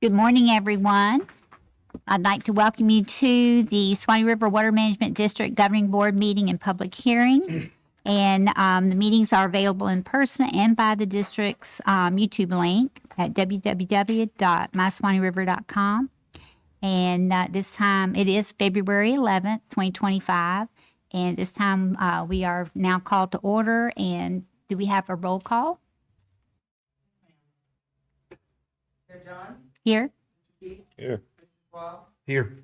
Good morning, everyone. I'd like to welcome you to the Swanee River Water Management District Governing Board meeting and public hearing. And the meetings are available in person and by the district's YouTube link at www.myswaneeriver.com. And this time, it is February 11th, 2025. And this time, we are now called to order. And do we have a roll call? Here, John. Here. Here. Here. Here.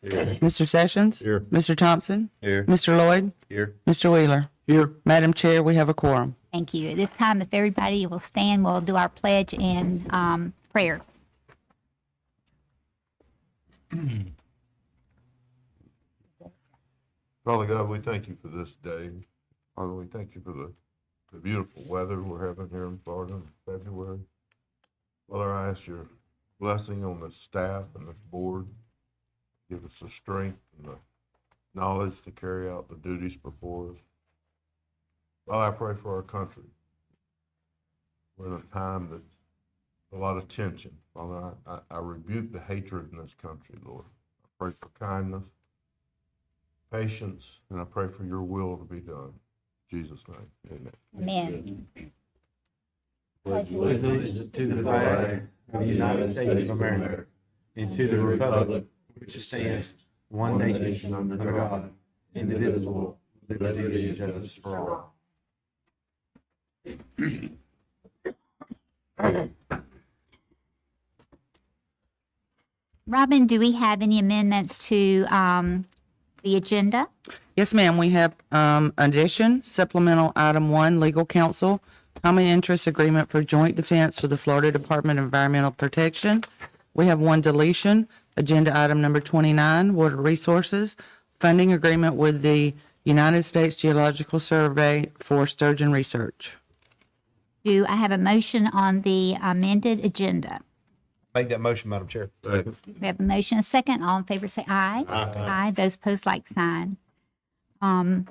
Mr. Sessions? Here. Mr. Thompson? Here. Mr. Lloyd? Here. Mr. Wheeler? Here. Madam Chair, we have a quorum. Thank you. At this time, if everybody will stand, we'll do our pledge and prayer. Father God, we thank you for this day. Father, we thank you for the beautiful weather we're having here in Florida in February. Father, I ask your blessing on the staff and this board. Give us the strength and the knowledge to carry out the duties before us. Father, I pray for our country. We're in a time that's a lot of tension. Father, I rebuke the hatred in this country, Lord. I pray for kindness, patience, and I pray for your will to be done. In Jesus' name, amen. Amen. Allegiance to the flag of the United States of America and to the republic which stands one nation under God, indivisible, with liberty and justice for all. Robin, do we have any amendments to the agenda? Yes, ma'am. We have addition, supplemental item 1, legal counsel, common interest agreement for joint defense with the Florida Department of Environmental Protection. We have one deletion, agenda item number 29, water resources, funding agreement with the United States Geological Survey for sturgeon research. Do I have a motion on the amended agenda? Make that motion, Madam Chair. We have a motion, a second. All in favor say aye. Aye. Those opposed, like sign. All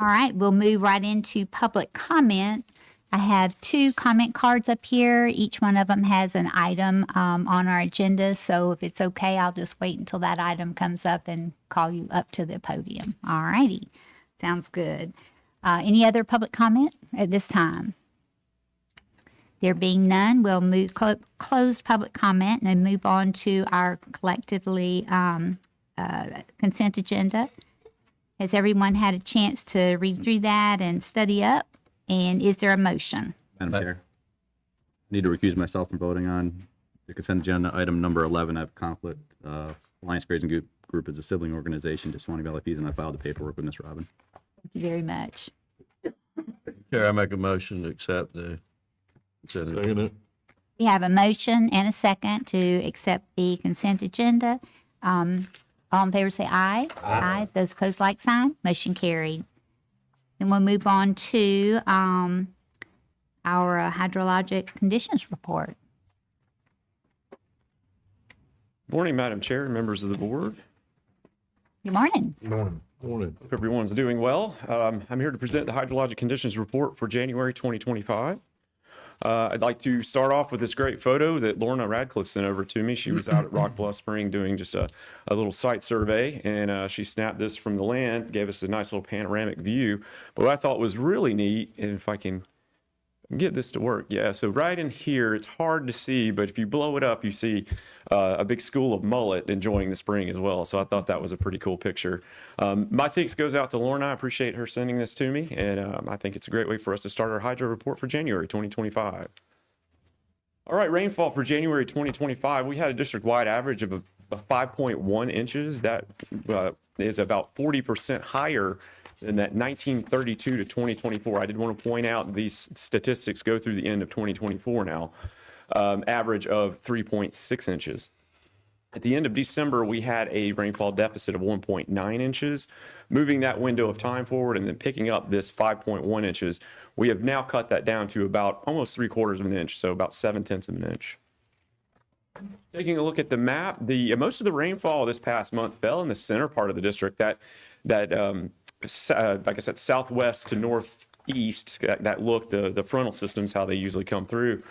right, we'll move right into public comment. I have 2 comment cards up here. Each one of them has an item on our agenda. So if it's okay, I'll just wait until that item comes up and call you up to the podium. All righty. Sounds good. Any other public comment at this time? There being none, we'll move close public comment and move on to our collectively consent agenda. Has everyone had a chance to read through that and study up? And is there a motion? Madam Chair, I need to recuse myself from voting on the consent agenda. Item number 11, I have conflict. Alliance Grazing Group is a sibling organization to Swanee Valley Feeds, and I filed the paperwork with Ms. Robin. Thank you very much. Chair, I make a motion to accept the consent agenda. We have a motion and a second to accept the consent agenda. All in favor say aye. Aye. Those opposed, like sign. Motion carried. Then we'll move on to our hydrologic conditions report. Morning, Madam Chair, and members of the board. Good morning. Morning. Morning. Hope everyone's doing well. I'm here to present the hydrologic conditions report for January 2025. I'd like to start off with this great photo that Lorna Radcliffe sent over to me. She was out at Rock Bluff Spring doing just a little site survey, and she snapped this from the land, gave us a nice little panoramic view. But what I thought was really neat, and if I can get this to work, yeah, so right in here, it's hard to see, but if you blow it up, you see a big school of mullet enjoying the spring as well. So I thought that was a pretty cool picture. My thanks goes out to Lorna. I appreciate her sending this to me, and I think it's a great way for us to start our hydro report for January 2025. All right, rainfall for January 2025, we had a district-wide average of 5.1 inches. That is about 40% higher than that 1932 to 2024. I did want to point out these statistics go through the end of 2024 now. Average of 3.6 inches. At the end of December, we had a rainfall deficit of 1.9 inches. Moving that window of time forward and then picking up this 5.1 inches, we have now cut that down to about almost 3/4 of an inch, so about 7/10 of an inch. Taking a look at the map, most of the rainfall this past month fell in the center part of the district. That like I said, southwest to northeast, that look, the frontal systems, how they usually come through.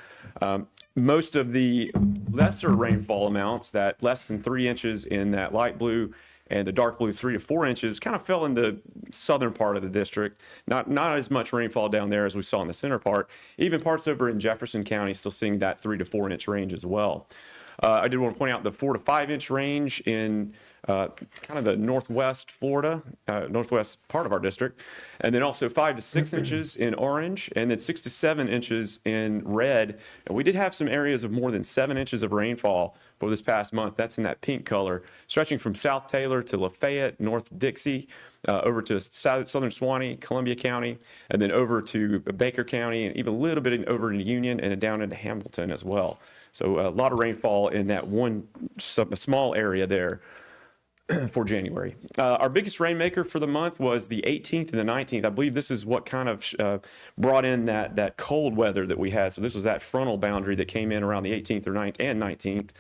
most of the lesser rainfall amounts, that less than 3 inches in that light blue and the dark blue 3 to 4 inches, kind of fell in the southern part of the district. Not as much rainfall down there as we saw in the center part. Even parts over in Jefferson County still seeing that 3 to 4 inch range as well. I did want to point out the 4 to 5 inch range in kind of the northwest Florida, northwest part of our district, and then also 5 to 6 inches in orange, and then 6 to 7 inches in red. And we did have some areas of more than 7 inches of rainfall for this past month. That's in that pink color, stretching from South Taylor to Lafayette, North Dixie, over to southern Suwannee, Columbia County, and then over to Baker County, and even a little bit over into Union and down into Hamilton as well. So a lot of rainfall in that one small area there for January. Our biggest rainmaker for the month was the 18th and the 19th. I believe this is what kind of brought in that cold weather that we had. So this was that frontal boundary that came in around the 18th and 19th.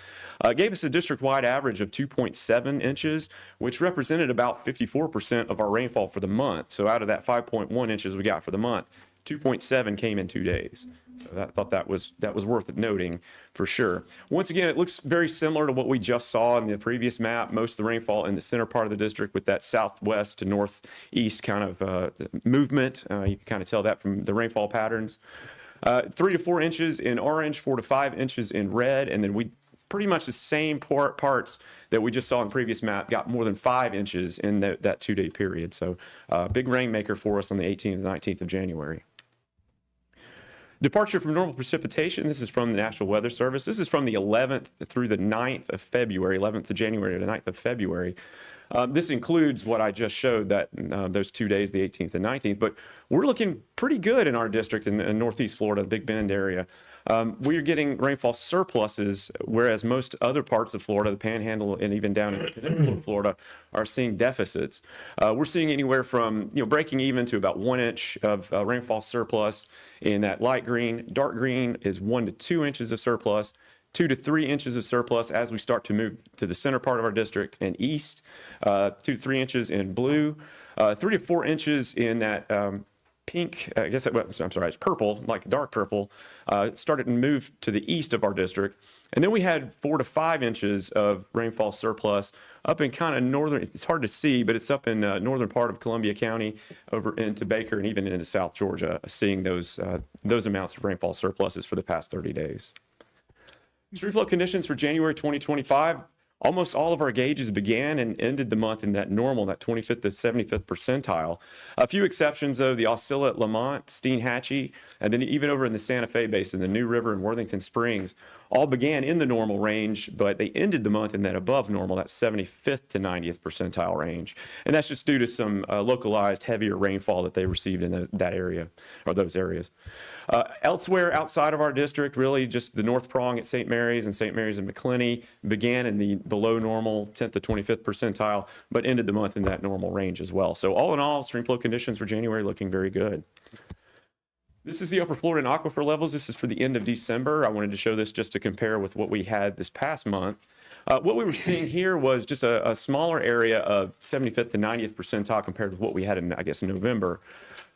Gave us a district-wide average of 2.7 inches, which represented about 54% of our rainfall for the month. So out of that 5.1 inches we got for the month, 2.7 came in 2 days. So I thought that was worth noting for sure. Once again, it looks very similar to what we just saw in the previous map. Most of the rainfall in the center part of the district with that southwest to northeast kind of movement. You can kind of tell that from the rainfall patterns. 3 to 4 inches in orange, 4 to 5 inches in red, and then we pretty much the same parts that we just saw in the previous map got more than 5 inches in that 2-day period. So big rainmaker for us on the 18th and 19th of January. Departure from normal precipitation. This is from the National Weather Service. This is from the 11th through the 9th of February, 11th of January to the 9th of February. This includes what I just showed, that those 2 days, the 18th and 19th, but we're looking pretty good in our district in Northeast Florida, Big Bend area. We are getting rainfall surpluses, whereas most other parts of Florida, the Panhandle and even down in the peninsula of Florida, are seeing deficits. We're seeing anywhere from breaking even to about 1 inch of rainfall surplus in that light green. Dark green is 1 to 2 inches of surplus. 2 to 3 inches of surplus as we start to move to the center part of our district and east. 2 to 3 inches in blue. 3 to 4 inches in that pink, I guess, I'm sorry, it's purple, like dark purple. Started to move to the east of our district. And then we had 4 to 5 inches of rainfall surplus up in kind of northern, it's hard to see, but it's up in northern part of Columbia County over into Baker and even into South Georgia, seeing those amounts of rainfall surpluses for the past 30 days. Stream flow conditions for January 2025, almost all of our gauges began and ended the month in that normal, that 25th to 75th percentile. A few exceptions, though, the Osceola at Lamont, Steinhatchee, and then even over in the Santa Fe Basin, the New River and Worthington Springs, all began in the normal range, but they ended the month in that above normal, that 75th to 90th percentile range. And that's just due to some localized heavier rainfall that they received in that area, or those areas. Elsewhere outside of our district, really just the North Prong at St. Mary's and St. Mary's and McClinney began in the below normal 10th to 25th percentile, but ended the month in that normal range as well. So all in all, stream flow conditions for January looking very good. This is the Upper Florida and aquifer levels. This is for the end of December. I wanted to show this just to compare with what we had this past month. What we were seeing here was just a smaller area of 75th to 90th percentile compared with what we had in, I guess, in November.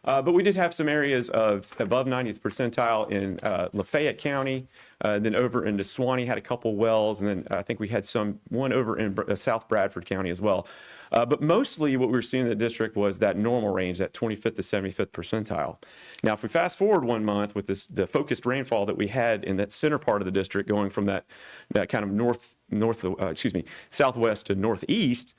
But we did have some areas of above 90th percentile in Lafayette County, then over into Suwannee had a couple wells, and then I think we had one over in South Bradford County as well. But mostly what we were seeing in the district was that normal range, that 25th to 75th percentile. Now, if we fast forward 1 month with the focused rainfall that we had in that center part of the district, going from that kind of southwest to northeast,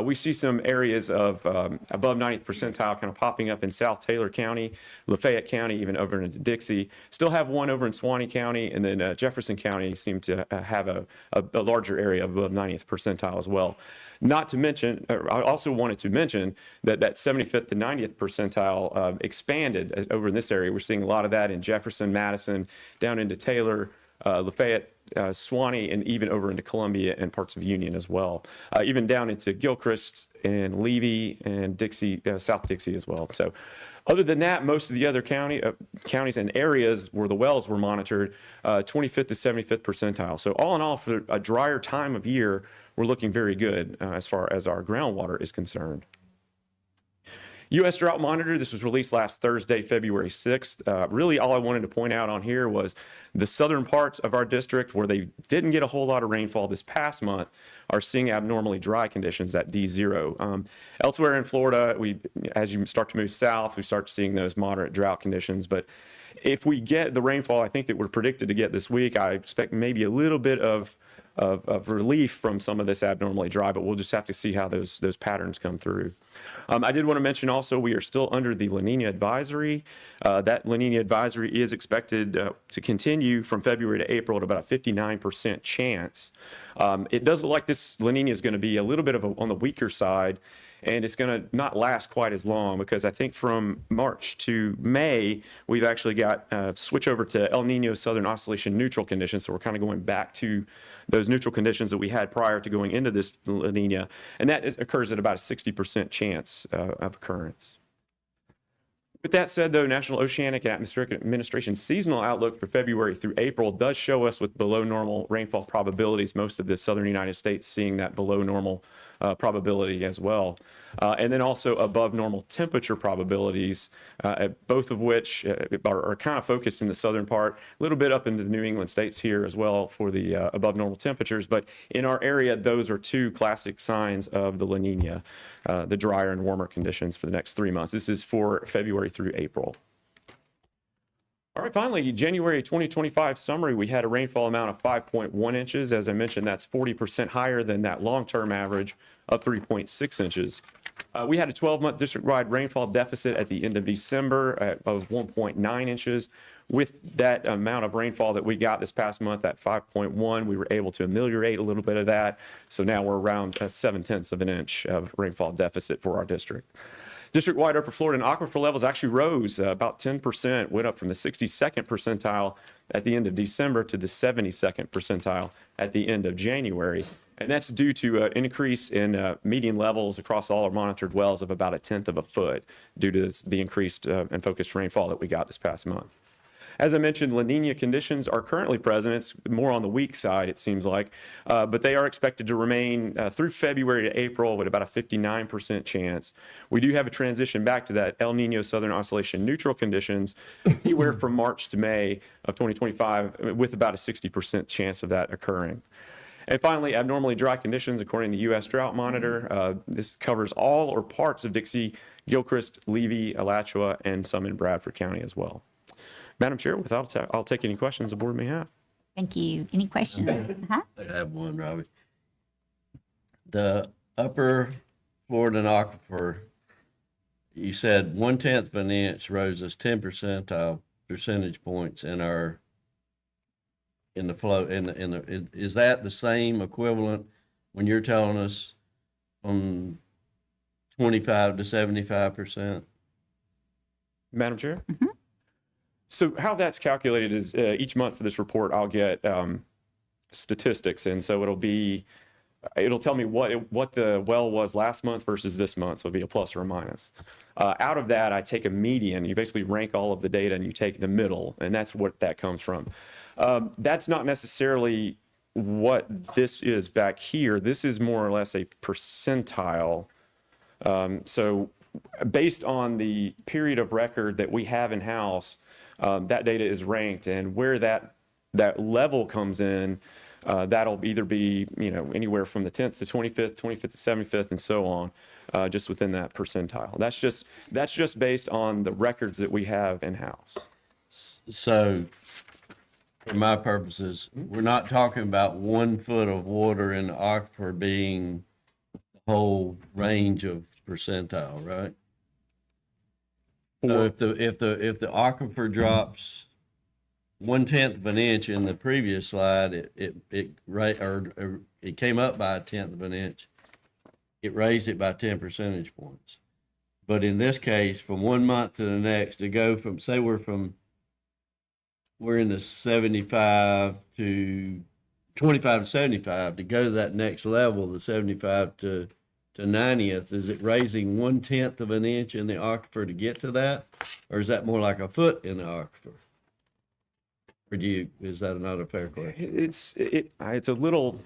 we see some areas of above 90th percentile kind of popping up in South Taylor County, Lafayette County, even over into Dixie. Still have one over in Suwannee County, and then Jefferson County seemed to have a larger area of above 90th percentile as well. Not to mention, I also wanted to mention that 75th to 90th percentile expanded over in this area. We're seeing a lot of that in Jefferson, Madison, down into Taylor, Lafayette, Suwannee, and even over into Columbia and parts of Union as well. Even down into Gilchrist and Levy and Dixie, South Dixie as well. So other than that, most of the other counties and areas where the wells were monitored, 25th to 75th percentile. So all in all, for a drier time of year, we're looking very good as far as our groundwater is concerned. U.S. Drought Monitor, this was released last Thursday, February 6th. Really, all I wanted to point out on here was the southern parts of our district where they didn't get a whole lot of rainfall this past month are seeing abnormally dry conditions at D0. Elsewhere in Florida, as you start to move south, we start seeing those moderate drought conditions. But if we get the rainfall I think that we're predicted to get this week, I expect maybe a little bit of relief from some of this abnormally dry, but we'll just have to see how those patterns come through. I did want to mention also we are still under the La Nina advisory. That La Nina advisory is expected to continue from February to April at about a 59% chance. It does look like this La Nina is going to be a little bit on the weaker side, and it's going to not last quite as long because I think from March to May, we've actually got switch over to El Nino Southern Oscillation neutral conditions. So we're kind of going back to those neutral conditions that we had prior to going into this La Nina. And that occurs at about a 60% chance of occurrence. With that said, though, National Oceanic and Atmospheric Administration seasonal outlook for February through April does show us with below normal rainfall probabilities, most of the southern United States seeing that below normal probability as well. And then also above normal temperature probabilities, both of which are kind of focused in the southern part, a little bit up into the New England states here as well for the above normal temperatures. But in our area, those are two classic signs of the La Nina, the drier and warmer conditions for the next 3 months. This is for February through April. All right, finally, January 2025 summary, we had a rainfall amount of 5.1 inches. As I mentioned, that's 40% higher than that long-term average of 3.6 inches. We had a 12-month district-wide rainfall deficit at the end of December of 1.9 inches. With that amount of rainfall that we got this past month at 5.1, we were able to ameliorate a little bit of that. So now we're around 0.7 of an inch of rainfall deficit for our district. District-wide upper Florida and aquifer levels actually rose about 10%, went up from the 62nd percentile at the end of December to the 72nd percentile at the end of January. And that's due to an increase in median levels across all our monitored wells of about 1/10 of a foot due to the increased and focused rainfall that we got this past month. As I mentioned, La Nina conditions are currently present. It's more on the weak side, it seems like, but they are expected to remain through February to April with about a 59% chance. We do have a transition back to that El Nino Southern Oscillation neutral conditions anywhere from March to May of 2025 with about a 60% chance of that occurring. And finally, abnormally dry conditions according to the U.S. Drought Monitor. This covers all or parts of Dixie, Gilchrist, Levy, Alachua, and some in Bradford County as well. Madam Chair, I'll take any questions the board may have. Thank you. Any questions? Uh-huh. I have one, Robbie. The upper Florida aquifer, you said 1/10 of an inch rose us 10 percentage points in the flow is that the same equivalent when you're telling us from 25 to 75%? Madam Chair? Mm-hmm. So how that's calculated is each month for this report, I'll get statistics. And so it'll tell me what the well was last month versus this month. So it'll be a plus or a minus. Out of that, I take a median. You basically rank all of the data and you take the middle, and that's what that comes from. That's not necessarily what this is back here. This is more or less a percentile. So based on the period of record that we have in-house, that data is ranked, and where that level comes in, that'll either be anywhere from the 10th to 25th, 25th to 75th, and so on, just within that percentile. That's just based on the records that we have in-house. So, for my purposes, we're not talking about 1 foot of water in the aquifer being the whole range of percentile, right? So if the aquifer drops 1/10 of an inch in the previous slide, it came up by 1/10 of an inch. It raised it by 10 percentage points. But in this case, from 1 month to the next, to go from, say we're in the 75 to 25 to 75, to go to that next level, the 75 to 90th, is it raising 1/10 of an inch in the aquifer to get to that? Or is that more like a foot in the aquifer? Or is that not a fair question? It's a little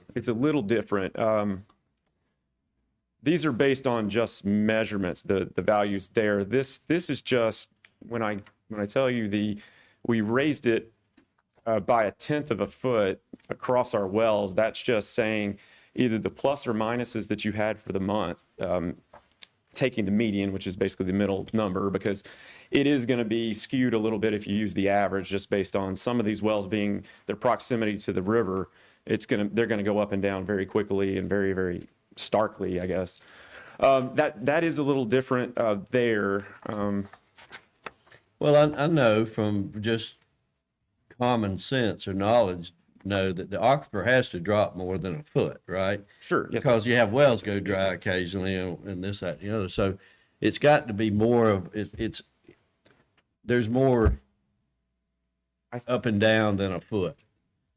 different. these are based on just measurements, the values there. This is just, when I tell you we raised it by 1/10 of a foot across our wells, that's just saying either the plus or minuses that you had for the month, taking the median, which is basically the middle number, because it is going to be skewed a little bit if you use the average, just based on some of these wells being their proximity to the river. They're going to go up and down very quickly and very, very starkly, I guess. That is a little different there. Well, I know from just common sense or knowledge, know that the aquifer has to drop more than a foot, right? Sure. Yes. Because you have wells go dry occasionally and this, that, and the other. So it's got to be more of, there's more up and down than a foot.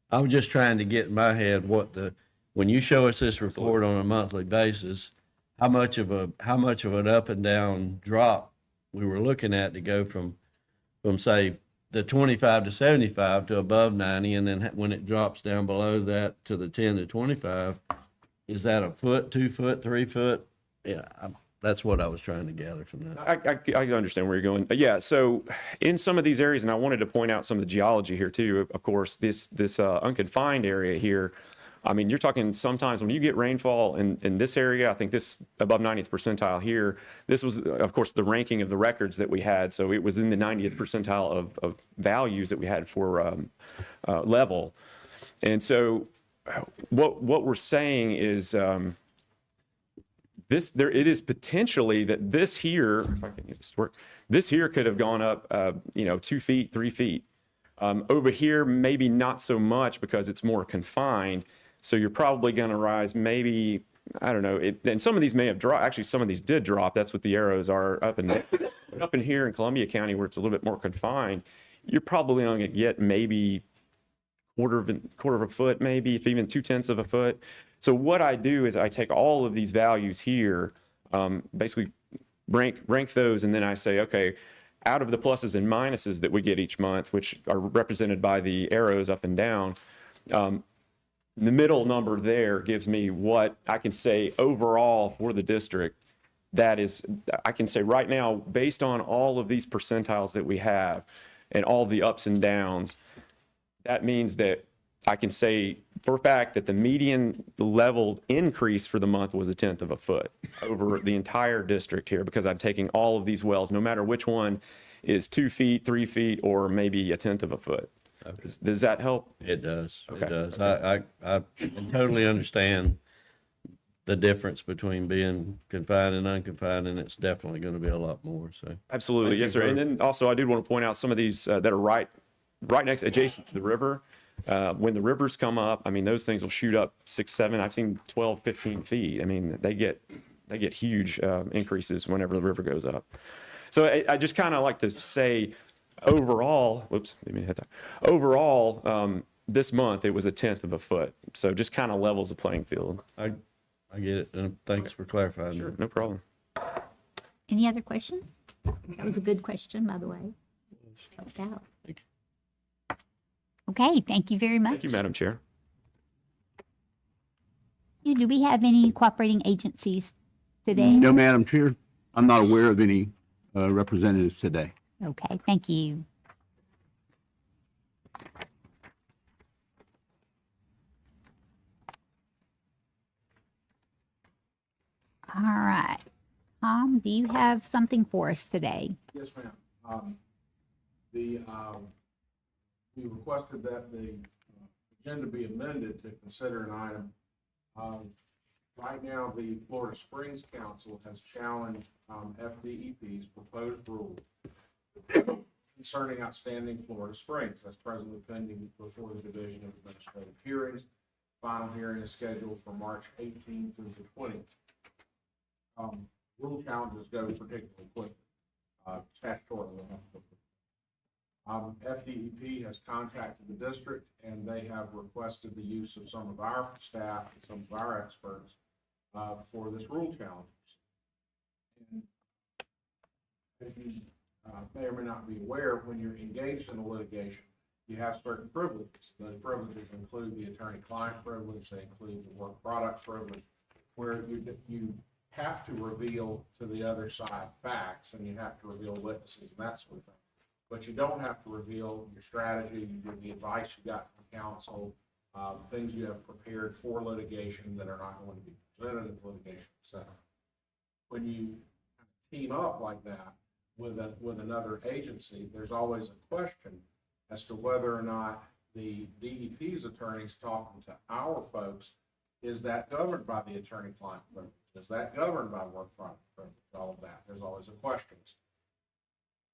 I was just trying to get in my head when you show us this report on a monthly basis, how much of an up and down drop we were looking at to go from say the 25 to 75 to above 90, and then when it drops down below that to the 10 to 25, is that a foot, 2 foot, 3 foot? Yeah, that's what I was trying to gather from that. I understand where you're going. Yeah, so in some of these areas, and I wanted to point out some of the geology here too, of course, this unconfined area here, I mean, you're talking sometimes when you get rainfall in this area, I think this above 90th percentile here, this was, of course, the ranking of the records that we had. So it was in the 90th percentile of values that we had for level. And so what we're saying is it is potentially that this here, if I can get this to work, this here could have gone up, 2 feet, 3 feet. Over here, maybe not so much because it's more confined. So you're probably going to rise maybe, I don't know, and some of these may have dropped. Actually, some of these did drop. That's what the arrows are up in here in Columbia County, where it's a little bit more confined. You're probably going to get maybe quarter of a foot, maybe if even 2/10 of a foot. So what I do is I take all of these values here, basically rank those, and then I say, okay, out of the pluses and minuses that we get each month, which are represented by the arrows up and down, the middle number there gives me what I can say overall for the district. That is, I can say right now, based on all of these percentiles that we have and all the ups and downs, that means that I can say for a fact that the median leveled increase for the month was 1/10 of a foot over the entire district here, because I'm taking all of these wells, no matter which one is 2 feet, 3 feet, or maybe 1/10 of a foot. Okay. Does that help? It does. Okay. It does. I totally understand the difference between being confined and unconfined, and it's definitely going to be a lot more. So Absolutely, yes, sir. And then also I did want to point out some of these that are right next, adjacent to the river. When the rivers come up, I mean, those things will shoot up 6, 7, I've seen 12, 15 feet. I mean, they get huge increases whenever the river goes up. So I just kind of like to say overall, didn't hit that. Overall, this month it was 1/10 of a foot. So just kind of levels the playing field. I get it, and thanks for clarifying. Sure, no problem. Any other questions? That was a good question, by the way. Helped out. Thank Okay, thank you very much. Thank you, Madam Chair. Do we have any cooperating agencies today? No, Madam Chair, I'm not aware of any representatives today. Okay, thank you. All right. Tom, do you have something for us today? Yes, ma'am. We requested that the agenda be amended to consider an item. Right now, the Florida Springs Council has challenged FDEP's proposed rule concerning outstanding Florida Springs. That's presently pending before the Division of Administrative Hearings. Final hearing is scheduled for March 18th through the 20th. Rule challenges go particularly quickly, statutorily. FDEP has contacted the district, and they have requested the use of some of our staff and some of our experts for this rule challenges. And as you may or may not be aware, when you're engaged in a litigation, you have certain privileges. Those privileges include the attorney-client privilege, they include the work product privilege, where you have to reveal to the other side facts, and you have to reveal witnesses and that sort of thing. But you don't have to reveal your strategy, the advice you got from counsel, things you have prepared for litigation that are not going to be presented in litigation, et cetera. When you team up like that with another agency, there's always a question as to whether or not the DEP's attorneys talking to our folks, is that governed by the attorney-client privilege? Is that governed by work product privilege? All of that. There's always a question.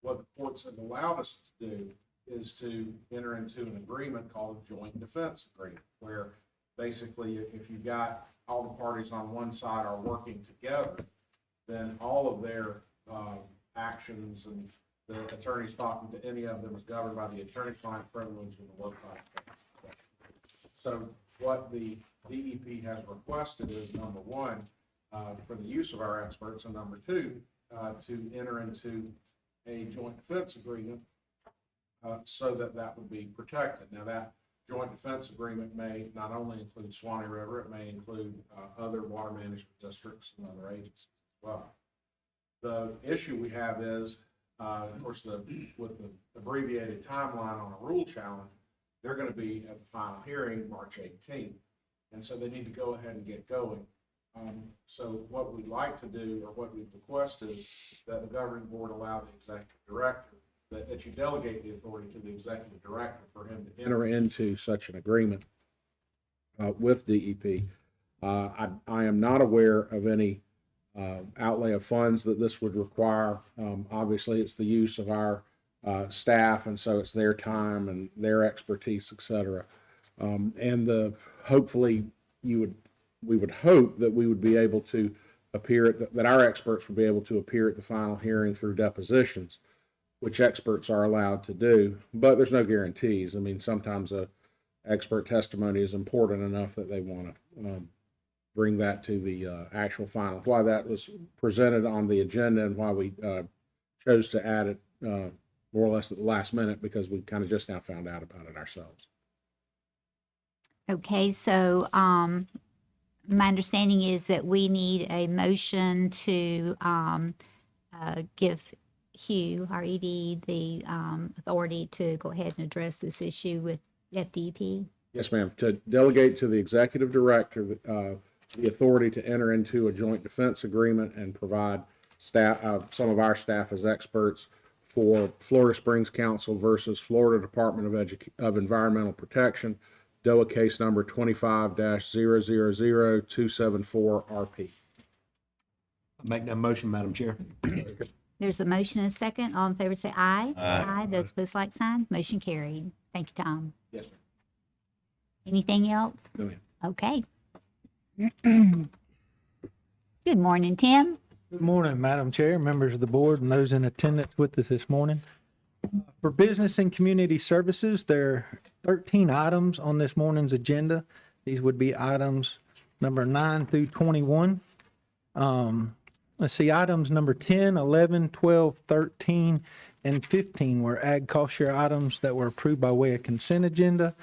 What the courts have allowed us to do is to enter into an agreement called a joint defense agreement, where basically if you've got all the parties on one side are working together, then all of their actions and the attorneys talking to any of them is governed by the attorney-client privilege and the work product privilege. So what the DEP has requested is, number one, for the use of our experts, and number two, to enter into a joint defense agreement so that that would be protected. Now, that joint defense agreement may not only include Swanee River, it may include other water management districts and other agencies as well. The issue we have is, of course, with the abbreviated timeline on a rule challenge, they're going to be at the final hearing March 18th. And so they need to go ahead and get going. So what we'd like to do, or what we've requested, is that the governing board allow the executive director, that you delegate the authority to the executive director for him to enter into such an agreement with DEP. I am not aware of any outlay of funds that this would require. Obviously, it's the use of our staff, and so it's their time and their expertise, et cetera. And hopefully we would hope that we would be able to appear that our experts would be able to appear at the final hearing through depositions, which experts are allowed to do, but there's no guarantees. I mean, sometimes expert testimony is important enough that they want to bring that to the actual final. Why that was presented on the agenda and why we chose to add it more or less at the last minute, because we kind of just now found out about it ourselves. Okay, so my understanding is that we need a motion to give Hugh, our ED, the authority to go ahead and address this issue with FDP. Yes, ma'am. To delegate to the executive director the authority to enter into a joint defense agreement and provide staff, some of our staff as experts for Florida Springs Council versus Florida Department of Environmental Protection, DOA case number 25-000274-RP. Make that motion, Madam Chair. There's a motion and a second. All in favor say aye. Aye. Those opposed, like sign. Motion carried. Thank you, Tom. Yes, ma'am. Anything else? No, ma'am. Okay. Good morning, Tim. Good morning, Madam Chair, members of the board, and those in attendance with us this morning. For business and community services, there are 13 items on this morning's agenda. These would be items number 9 through 21. Let's see, items number 10, 11, 12, 13, and 15 were ag cost share items that were approved by way of consent agenda,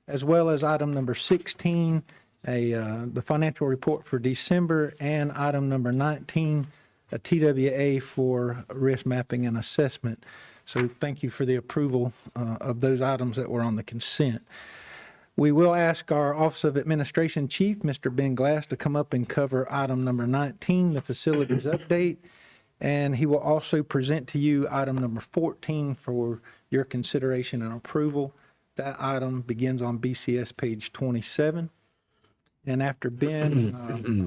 as well as item number 16, the financial report for December, and item number 19, a TWA for risk mapping and assessment. So thank you for the approval of those items that were on the consent. We will ask our Office of Administration Chief, Mr. Ben Glass, to come up and cover item number 19, the facilities update. And he will also present to you item number 14 for your consideration and approval. That item begins on BCS page 27. And after Ben,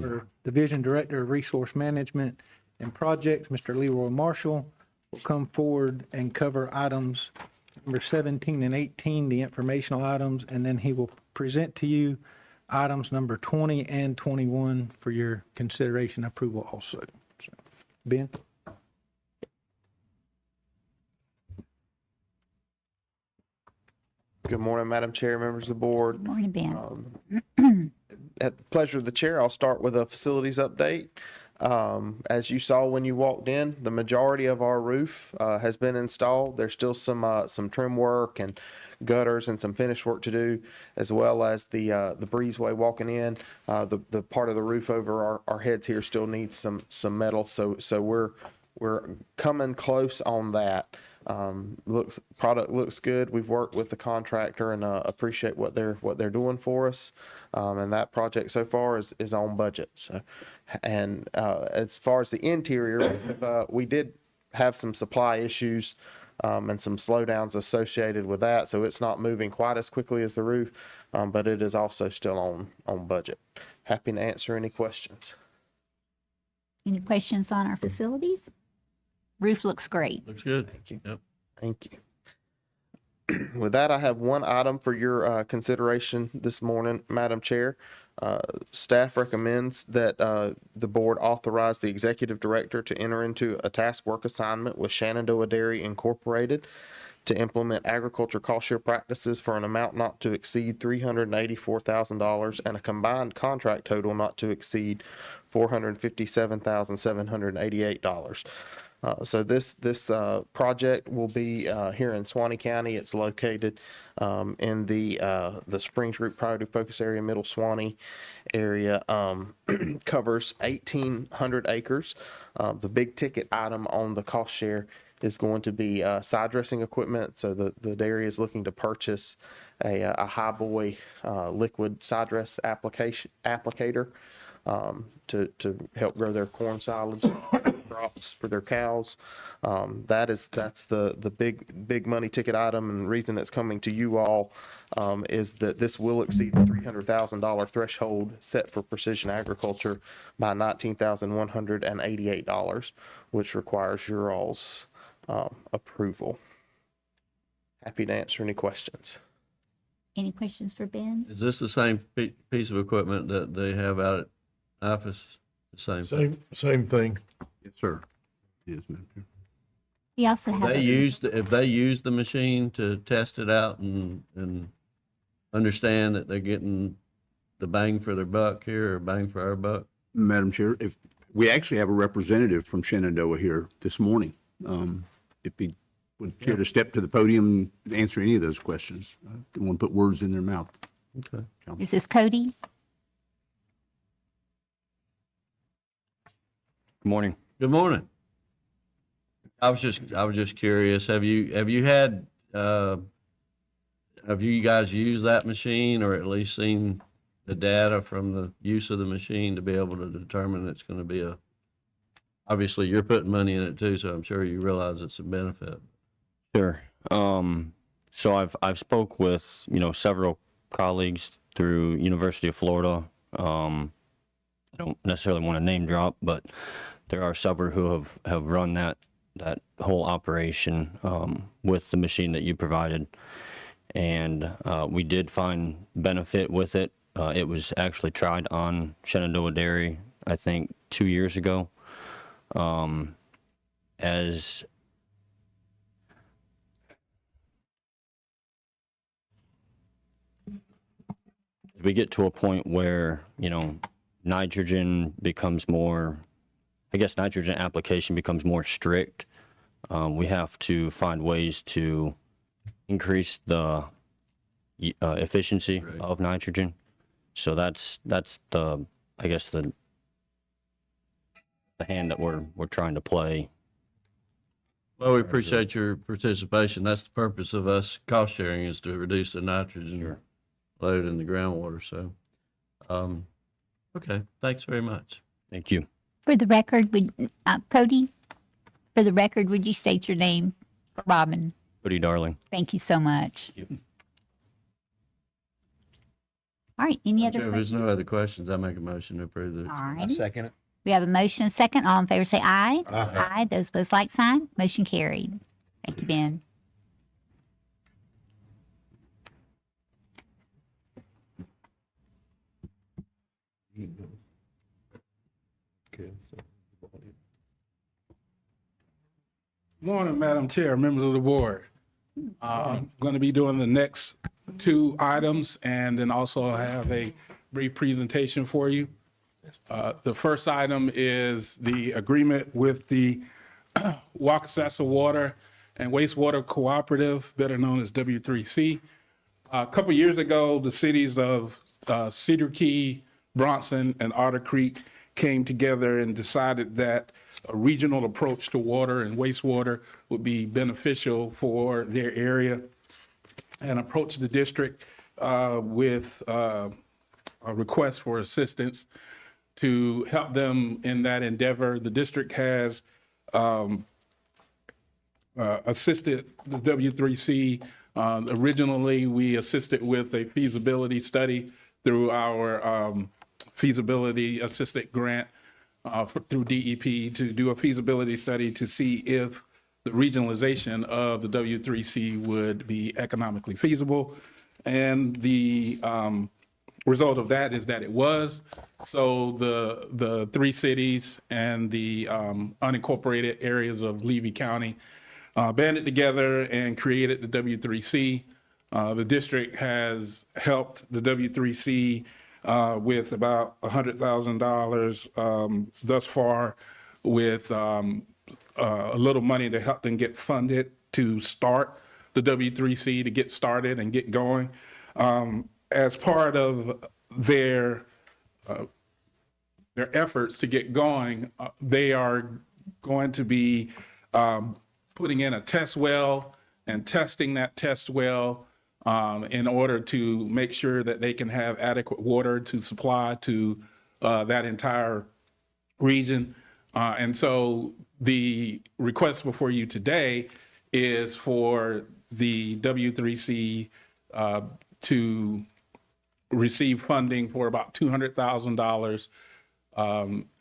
our Division Director of Resource Management and Projects, Mr. Leroy Marshall, will come forward and cover items number 17 and 18, the informational items, and then he will present to you items number 20 and 21 for your consideration and approval also. So, Ben? Good morning, Madam Chair, members of the board. Good morning, Ben. At the pleasure of the chair, I'll start with a facilities update. As you saw when you walked in, the majority of our roof has been installed. There's still some trim work and gutters and some finish work to do, as well as the breezeway walking in. The part of the roof over our heads here still needs some metal, so we're coming close on that. Product looks good. We've worked with the contractor and appreciate what they're doing for us. And that project so far is on budget. So, and as far as the interior, we did have some supply issues and some slowdowns associated with that. So it's not moving quite as quickly as the roof, but it is also still on budget. Happy to answer any questions. Any questions on our facilities? Roof looks great. Looks good. Yep. Thank you. With that, I have one item for your consideration this morning, Madam Chair. Staff recommends that the board authorize the executive director to enter into a task work assignment with Shenandoah Dairy Incorporated to implement agriculture cost share practices for an amount not to exceed $384,000 and a combined contract total not to exceed $457,788. So this project will be here in Suwannee County. It's located in the Springs Group Priority Focus Area, Middle Suwannee area. Covers 1,800 acres. The big ticket item on the cost share is going to be side dressing equipment. So the dairy is looking to purchase a high boy liquid side dress applicator to help grow their corn solids crops for their cows. That's the big money ticket item, and the reason it's coming to you all is that this will exceed the $300,000 threshold set for precision agriculture by $19,188, which requires your all's approval. Happy to answer any questions. Any questions for Ben? Is this the same piece of equipment that they have out at office? The same. Same thing. Yes, sir. Yes, Madam Chair. We also have, If they use the machine to test it out and understand that they're getting the bang for their buck here, or bang for our buck? Madam Chair, if we actually have a representative from Shenandoah here this morning, if he would care to step to the podium and answer any of those questions. I don't want to put words in their mouth. Okay. is this Cody? Good morning. Good morning. I was just curious. Have you guys used that machine, or at least seen the data from the use of the machine to be able to determine it's going to be obviously you're putting money in it too, so I'm sure you realize it's a benefit. Sure. So I've spoke with, several colleagues through University of Florida. I don't necessarily want to name drop, but there are several who have run that whole operation with the machine that you provided. And we did find benefit with it. It was actually tried on Shenandoah Dairy, I think 2 years ago. As we get to a point where, nitrogen becomes more, nitrogen application becomes more strict, we have to find ways to increase the efficiency of nitrogen. So that's the hand that we're trying to play. Well, we appreciate your participation. That's the purpose of us cost sharing, is to reduce the nitrogen load in the groundwater. So, okay, thanks very much. Thank you. For the record, Cody, for the record, would you state your name for Robin? Cody Darling. Thank you so much. Thank you. All right, any Chair, other if there's questions? no other questions, I make a motion to approve the. All I right. second it. We have a motion, second. All in favor, say aye. Aye. Those opposed, like sign. Motion carried. Thank you, Ben. Morning, Madam Chair, members of the board. I'm going to be doing the next two items and then also have a brief presentation for you. The first item is the agreement with the Waukesha Water and Wastewater Cooperative, better known as W3C. A couple years ago, the cities of Cedar Key, Bronson, and Otter Creek came together and decided that a regional approach to water and wastewater would be beneficial for their area, and approached the district with a request for assistance to help them in that endeavor. The district has assisted the W3C. Originally, we assisted with a feasibility study through our feasibility assistant grant through DEP to do a feasibility study to see if the regionalization of the W3C would be economically feasible. And the result of that is that it was. So the three cities and the unincorporated areas of Levy County banded together and created the W3C. The district has helped the W3C with about $100,000 thus far, with a little money to help them get funded to start the W3C, to get started and get going. As part of their efforts to get going, they are going to be putting in a test well and testing that test well in order to make sure that they can have adequate water to supply to that entire region. And so the request before you today is for the W3C to receive funding for about $200,000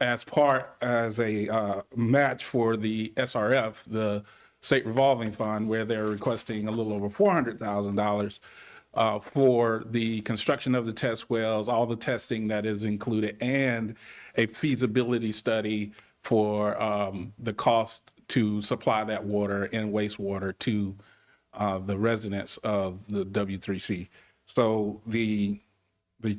as a match for the SRF, the State Revolving Fund, where they're requesting a little over $400,000 for the construction of the test wells, all the testing that is included, and a feasibility study for the cost to supply that water and wastewater to the residents of the W3C. So the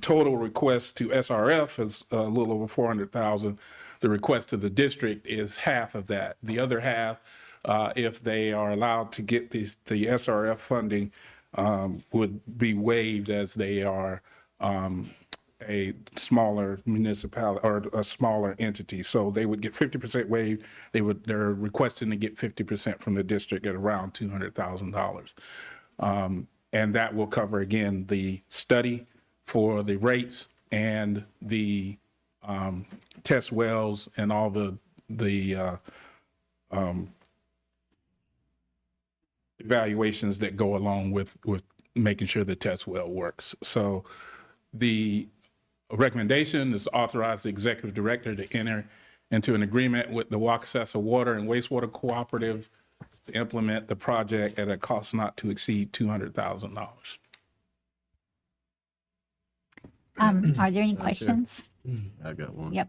total request to SRF is a little over $400,000. The request to the district is half of that. The other half, if they are allowed to get the SRF funding, would be waived, as they are a smaller municipality or a smaller entity. So they would get 50% waived. They're requesting to get 50% from the district at around $200,000. And that will cover, again, the study for the rates and the test wells and all the evaluations that go along with making sure the test well works. So the recommendation is to authorize the executive director to enter into an agreement with the Waukesha Water and Wastewater Cooperative to implement the project at a cost not to exceed $200,000. Are there any questions? I got one. Yep.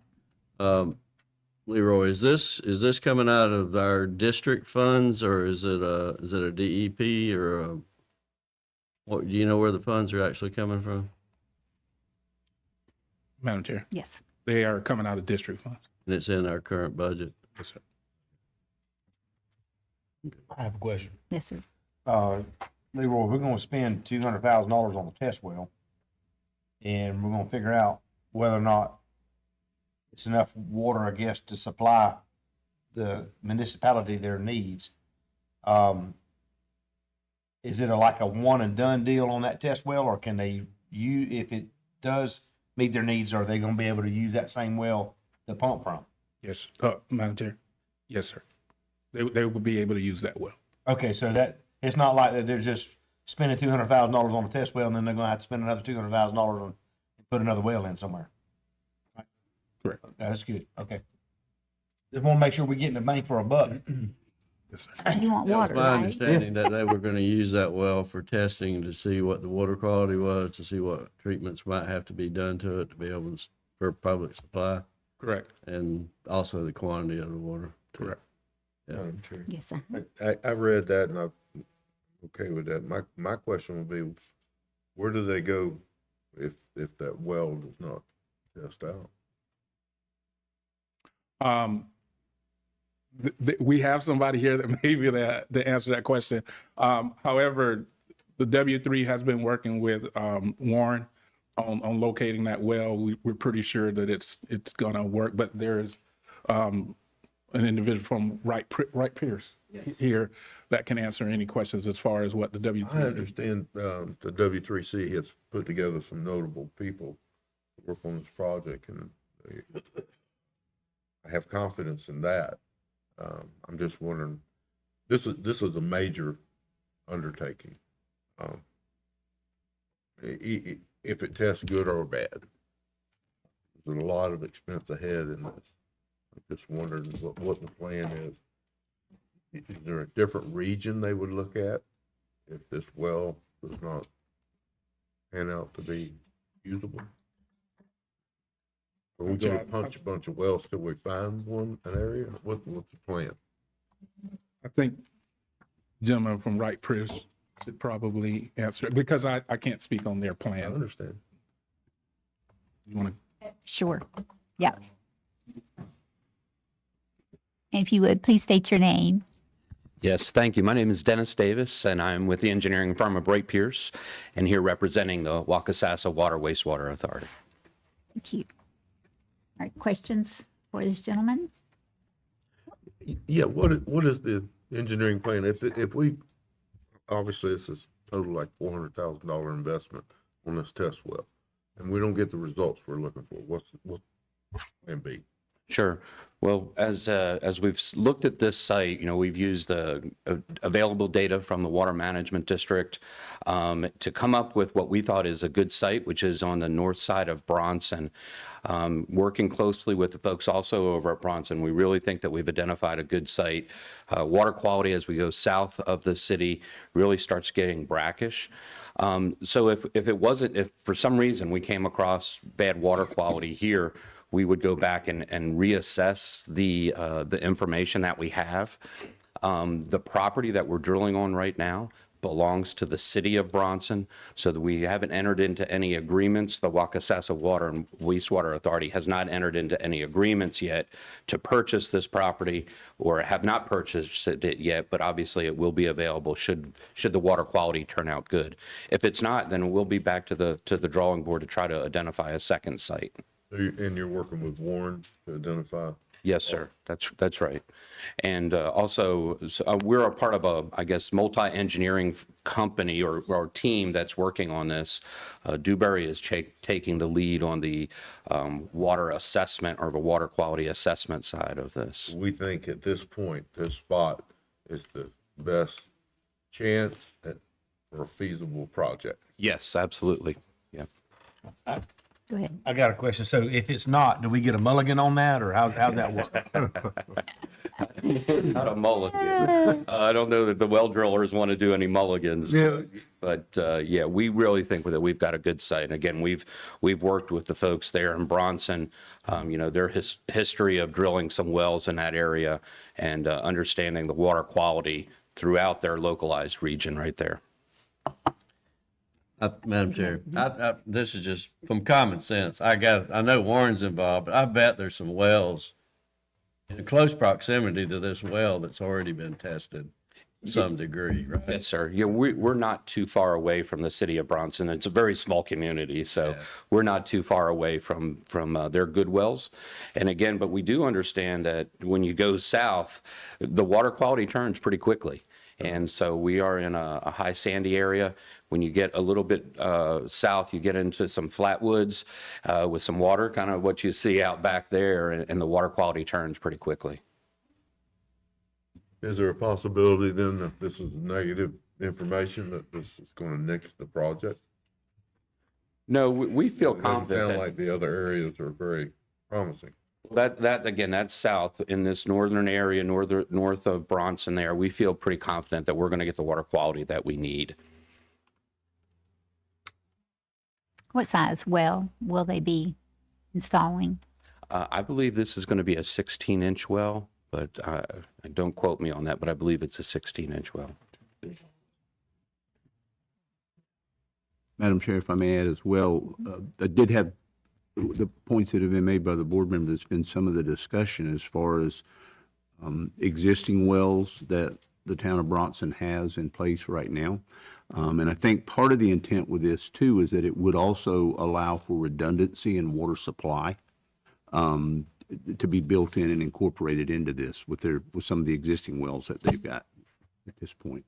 Leroy, is this coming out of our district funds, or is it a DEP or what? Do you know where the funds are actually coming from? Madam Chair, Yes. they are coming out of district funds. And it's in our current budget. Yes, sir. I have a question. Yes, sir. Leroy, we're gonna spend $200,000 on the test well, and we're gonna figure out whether or not it's enough water, I guess, to supply the municipality their needs. Is it like a one and done deal on that test well, or can they if it does meet their needs, are they gonna be able to use that same well to pump from? Yes, Madam Chair. Yes, sir. They will be able to use that well. Okay, so that, it's not like that they're just spending $200,000 on a test well, and then they're gonna have to spend another $200,000 on, put another well in somewhere. Correct. That's good, okay. Just wanna make sure we're getting the bang for a buck. Yes, sir. You want It was water, my right? understanding that they were gonna use that well for testing to see what the water quality was, to see what treatments might have to be done to it to be able to, for public supply, Correct. and also the quantity of the water. Correct. Yeah. Madam Chair. Yes, sir. I read that and I'm okay with that. My question would be, where do they go if that well does not test out? We have somebody here that may be able to answer that question. However, the W3 has been working with Warren on locating that well. We're pretty sure that it's gonna work, but there's an individual from Wright Pierce here that can answer any questions as far as what the W3 I is. understand, the W3C has put together some notable people to work on this project, and I have confidence in that. I'm just wondering, this is a major undertaking. If it tests good or bad, there's a lot of expense ahead in this. I'm just wondering what the plan is. Is there a different region they would look at if this well does not pan out to be usable? Are we gonna punch a bunch of wells till we find an area? What's the plan? I think gentleman from Wright Pierce should probably answer it because I can't speak on their I plan. understand. You want to? Sure. Yeah. And if you would, please state your name. Yes, thank you. My name is Dennis Davis, and I'm with the engineering firm of Wright Pierce, and here representing the Wakasasa Water Wastewater Authority. Thank you. All right, questions for this gentleman? Yeah, what is the engineering plan? If we, obviously this is total like $400,000 investment on this test well, and we don't get the results we're looking for, what's plan B? Sure. Well, as we've looked at this site, we've used the available data from the Water Management District to come up with what we thought is a good site, which is on the north side of Bronson. Working closely with the folks also over at Bronson, we really think that we've identified a good site. Water quality as we go south of the city really starts getting brackish. So if for some reason we came across bad water quality here, we would go back and reassess the information that we have. The property that we're drilling on right now belongs to the city of Bronson, so that we haven't entered into any agreements. The Wakasasa Water and Wastewater Authority has not entered into any agreements yet to purchase this property, or have not purchased it yet, but obviously it will be available should the water quality turn out good. If it's not, then we'll be back to the drawing board to try to identify a second site. And you're working with Warren to identify? Yes, sir. That's right. And also, we're a part of a, multi-engineering company or team that's working on this. Dewberry is taking the lead on the water assessment or the water quality assessment side of this. We think at this point, this spot is the best chance for a feasible project. Yes, absolutely. Yeah. Go ahead. I got a question. So if it's not, do we get a mulligan on that, or how's that work? Not a mulligan. I don't know that the well drillers want to do any mulligans. Yeah. But yeah, we really think that we've got a good site. And again, we've worked with the folks there in Bronson. Their history of drilling some wells in that area and understanding the water quality throughout their localized region right there. Madam Chair, this is just from common sense. I know Warren's involved, but I bet there's some wells in close proximity to this well that's already been tested to some degree, right? Yes, sir. Yeah, we're not too far away from the city of Bronson. It's a very small community, so we're not too far away from their good wells. And again, but we do understand that when you go south, the water quality turns pretty quickly. And so we are in a high sandy area. When you get a little bit south, you get into some flatwoods with some water, kind of what you see out back there, and the water quality turns pretty quickly. Is there a possibility then that this is negative information, that this is going to nix the project? No, we feel It doesn't confident. sound like the other areas are very promising. That again, that's south in this northern area, north of Bronson there. We feel pretty confident that we're going to get the water quality that we need. What size well will they be installing? I believe this is going to be a 16-inch well, but don't quote me on that, but I believe it's a 16-inch well. Madam Chair, if I may add as well, I did have the points that have been made by the board member, that's been some of the discussion as far as existing wells that the town of Bronson has in place right now. And I think part of the intent with this too is that it would also allow for redundancy in water supply to be built in and incorporated into this with some of the existing wells that they've got at this point.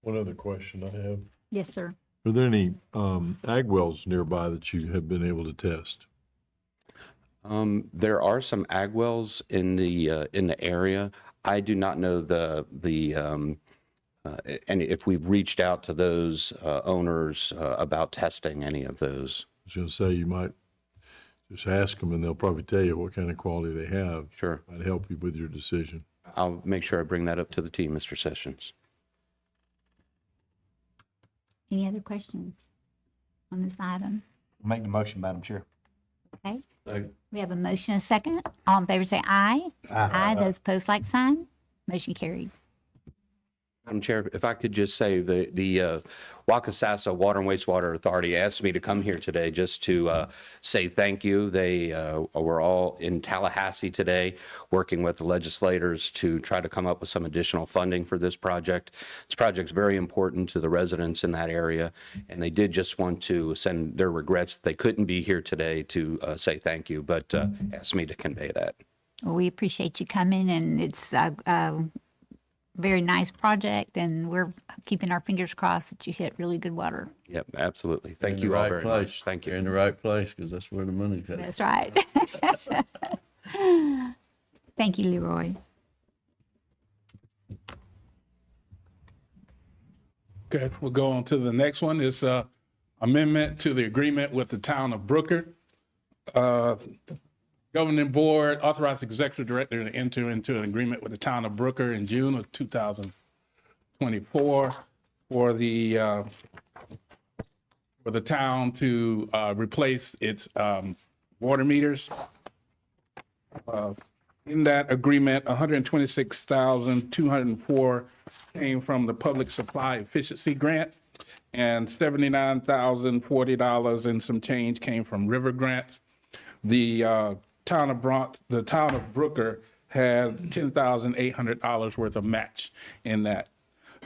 One other question I have. Yes, sir. Are there any ag wells nearby that you have been able to test? There are some ag wells in the area. I do not know and if we've reached out to those owners about testing any of those. I was going to say, you might just ask them and they'll probably tell you what kind of quality they have. Sure. Might help you with your decision. I'll make sure I bring that up to the team, Mr. Sessions. Any other questions on this item? Make the motion, Madam Chair. Okay. We have a motion and a second. All in favor say aye. Aye. Those opposed, like sign. Motion carried. Madam Chair, if I could just say, the Wakasasa Water and Wastewater Authority asked me to come here today just to say thank you. They were all in Tallahassee today, working with the legislators to try to come up with some additional funding for this project. This project's very important to the residents in that area, and they did just want to send their regrets that they couldn't be here today to say thank you, but asked me to convey that. Well, we appreciate you coming, and it's very nice project, and we're keeping our fingers crossed that you hit really good water. Yep, absolutely. Thank you all very much. Thank you. You're in the right place, because that's where the money's at. That's right. Thank you, Leroy. Okay, we'll go on to the next one. It's amendment to the agreement with the town of Brooker. Governing board authorized executive director to enter into an agreement with the town of Brooker in June of 2024 for the town to replace its water meters. In that agreement, $126,204 came from the Public Supply Efficiency Grant, and $79,040 and some change came from River Grants. The town of Brooker had $10,800 worth of match in that.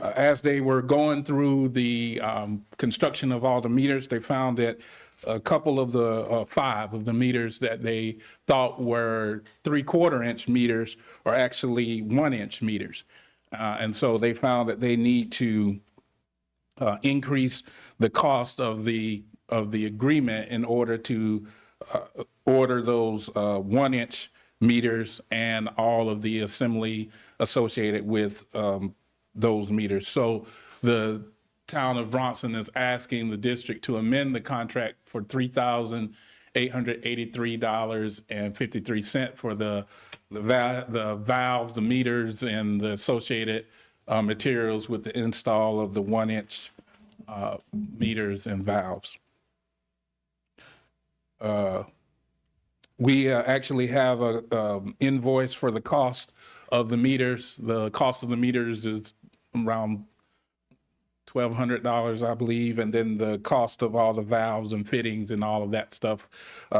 As they were going through the construction of all the meters, they found that a couple of the 5 of the meters that they thought were 3/4 inch meters are actually 1 inch meters. And so they found that they need to increase the cost of the agreement in order to order those 1 inch meters and all of the assembly associated with those meters. So the town of Bronson is asking the district to amend the contract for $3,883.53 for the valves, the meters, and the associated materials with the install of the 1 inch meters and valves. We actually have a invoice for the cost of the meters. The cost of the meters is around $1,200, I believe, and then the cost of all the valves and fittings and all of that stuff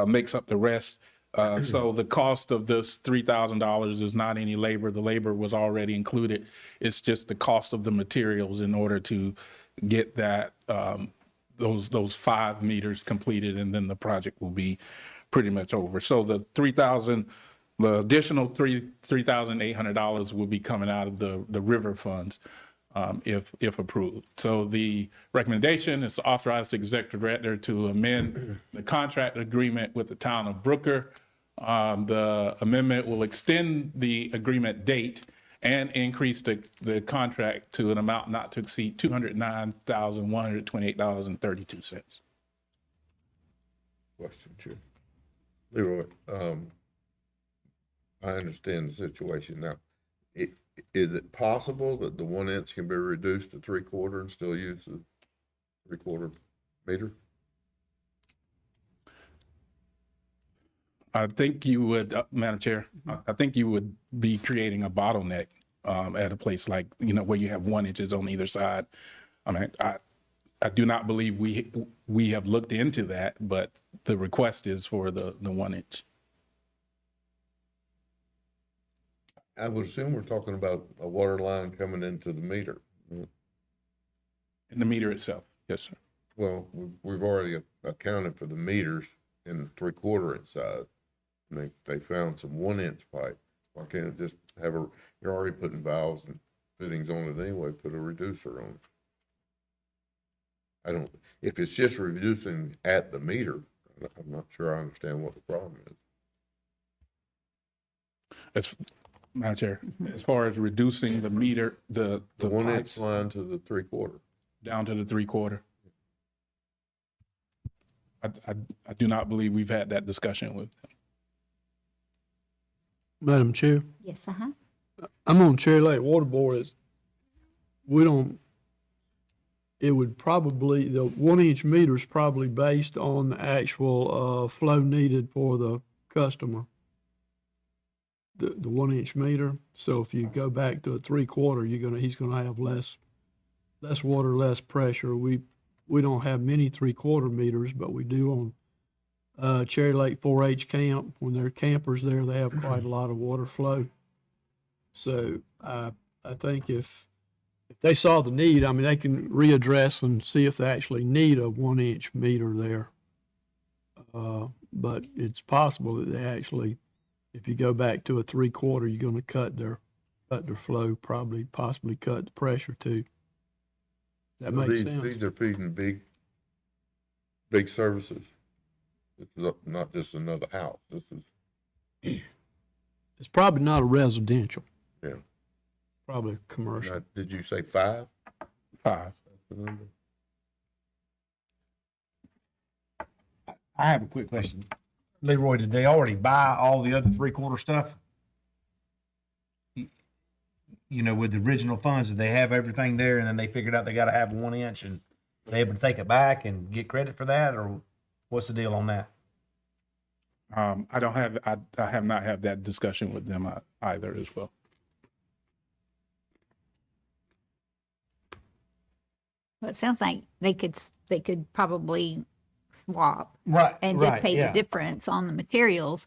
makes up the rest. So the cost of this $3,000 is not any labor. The labor was already included. It's just the cost of the materials in order to get that those 5 meters completed, and then the project will be pretty much over. So the additional $3,800 will be coming out of the river funds if approved. So the recommendation is to authorize the executive director to amend the contract agreement with the town of Brooker. The amendment will extend the agreement date and increase the contract to an amount not to exceed $209,128.32. Question, Chair. Leroy, I understand the situation now. Is it possible that the 1 inch can be reduced to 3/4 and still use the 3/4 meter? I think you would, Madam Chair, I think you would be creating a bottleneck at a place like, where you have 1 inches on either side. I mean, I do not believe we have looked into that, but the request is for the 1 inch. I would assume we're talking about a water line coming into the meter. In the meter itself, yes, sir. Well, we've already accounted for the meters in the 3/4 inch size. And they found some 1 inch pipe. Why can't it just you're already putting valves and fittings on it anyway, put a reducer on it. If it's just reducing at the meter, I'm not sure I understand what the problem is. Madam Chair, as far as reducing the meter, the 1 inch pipes line to the 3/4. down to the 3/4. I do not believe we've had that discussion with them. Madam Chair, Yes, I'm on Cherry Lake Water Board. It would probably, the 1 inch meter is probably based on the actual flow needed for the customer. The 1 inch meter. So if you go back to a 3/4, he's gonna have less water, less pressure. We don't have many 3/4 meters, but we do on Cherry Lake 4-H camp. When there are campers there, they have quite a lot of water flow. So I think if they saw the need, I mean, they can readdress and see if they actually need a 1 inch meter there. But it's possible that they actually, if you go back to a 3/4, you're going to cut their flow, possibly cut the pressure too. That makes sense. These are feeding big services. This is not just another house. This is. It's probably not a residential. Yeah. Probably commercial. Now, did you say 5? 5. That's the number. I have a quick question. Leroy, did they already buy all the other 3/4 stuff? With the original funds, did they have everything there and then they figured out they got to have 1 inch and were they able to take it back and get credit for that, or what's the deal on that? I have not had that discussion with them either as well. Well, it sounds like they could probably swap Right. and just right, pay yeah. the difference on the materials.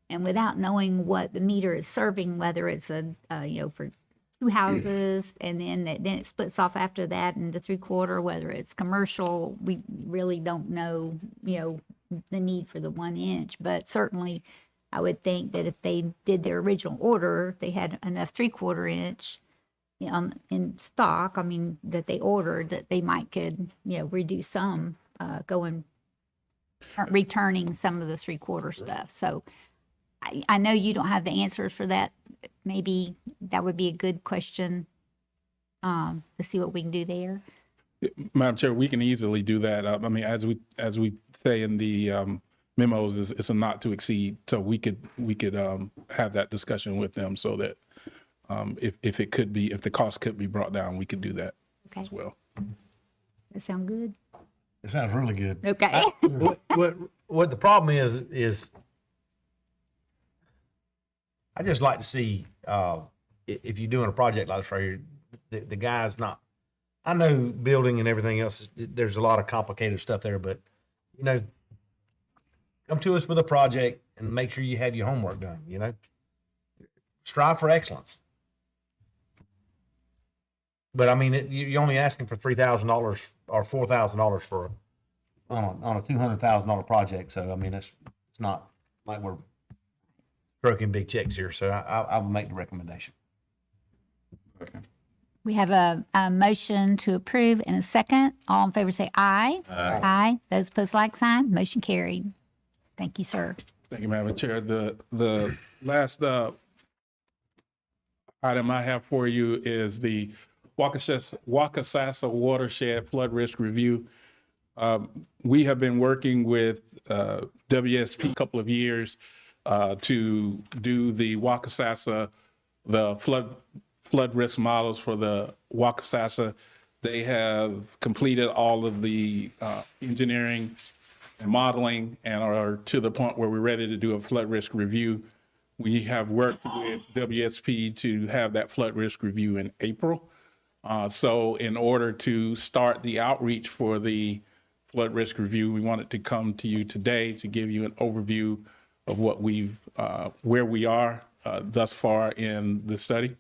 And without knowing what the meter is serving, whether it's for 2 houses and then it splits off after that into 3/4, whether it's commercial, we really don't know, the need for the 1 inch. But certainly I would think that if they did their original order, they had enough 3/4 inch in stock, I mean, that they ordered, that they might could, reduce some, returning some of the 3/4 stuff. So I know you don't have the answers for that. Maybe that would be a good question, to see what we can do there. Madam Chair, we can easily do that. I mean, as we say in the memos, it's a not to exceed. So we could have that discussion with them so that if the cost could be brought down, we could do that as well. That sound good? It sounds really good. Okay. What the problem is I just like to see, if you're doing a project like this right here, the guy's not, I know building and everything else, there's a lot of complicated stuff there, but, come to us with a project and make sure you have your homework done, Strive for excellence. But I mean, you're only asking for $3,000 or $4,000 for on a $200,000 project. So I mean, it's not like we're stroking big checks here. So I will make the recommendation. Okay. We have a motion to approve and a second. All in favor say aye. Aye. Aye. Those opposed, like sign. Motion carried. Thank you, sir. Thank you, Madam Chair. The last item I have for you is the Waukesasa Watershed Flood Risk Review. We have been working with WSP a couple of years to do the Waukesasa, the flood risk models for the Waukesasa. They have completed all of the engineering and modeling and are to the point where we're ready to do a flood risk review. We have worked with WSP to have that flood risk review in April. So in order to start the outreach for the flood risk review, we wanted to come to you today to give you an overview of what where we are thus far in the study.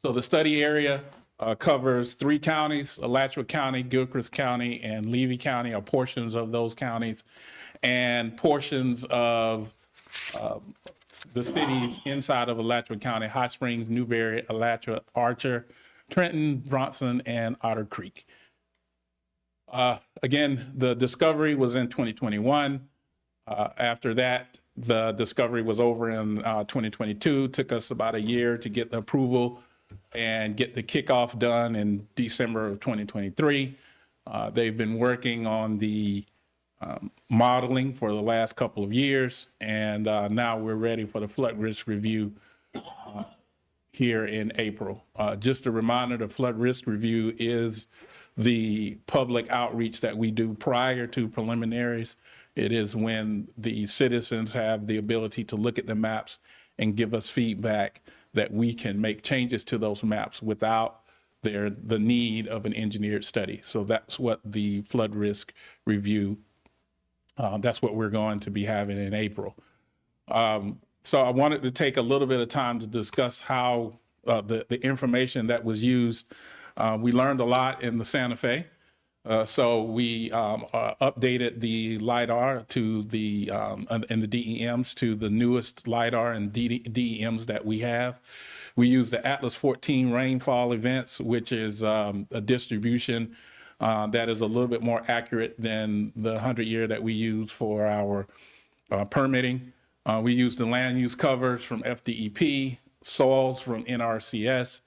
So the study area covers 3 counties: Alachua County, Gilchrist County, and Levy County, or portions of those counties, and portions of the cities inside of Alachua County: Hot Springs, Newberry, Alachua, Archer, Trenton, Bronson, and Otter Creek. Again, the discovery was in 2021. After that, the discovery was over in 2022. Took us about a year to get the approval and get the kickoff done in December of 2023. They've been working on the modeling for the last couple of years, and now we're ready for the flood risk review here in April. Just a reminder, the flood risk review is the public outreach that we do prior to preliminaries. It is when the citizens have the ability to look at the maps and give us feedback that we can make changes to those maps without the need of an engineered study. So that's what the flood risk review, that's what we're going to be having in April. So I wanted to take a little bit of time to discuss how the information that was used. We learned a lot in the Santa Fe. So we updated the LIDAR to the and the DEMs to the newest LIDAR and DEMs that we have. We use the Atlas 14 rainfall events, which is a distribution that is a little bit more accurate than the 100-year that we use for our permitting. We use the land use covers from FDEP, soils from NRCS,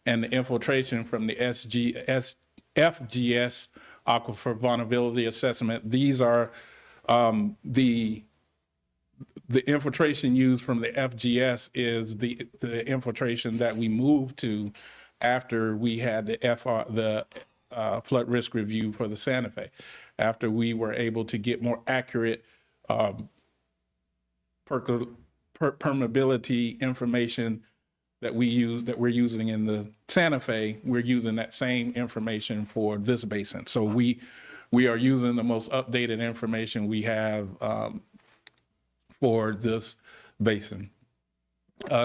and the infiltration from the FGS Aquifer Vulnerability Assessment. These are the infiltration used from the FGS is the infiltration that we moved to after we had the flood risk review for the Santa Fe, after we were able to get more accurate permeability information that we're using in the Santa Fe. We're using that same information for this basin. So we are using the most updated information we have for this basin.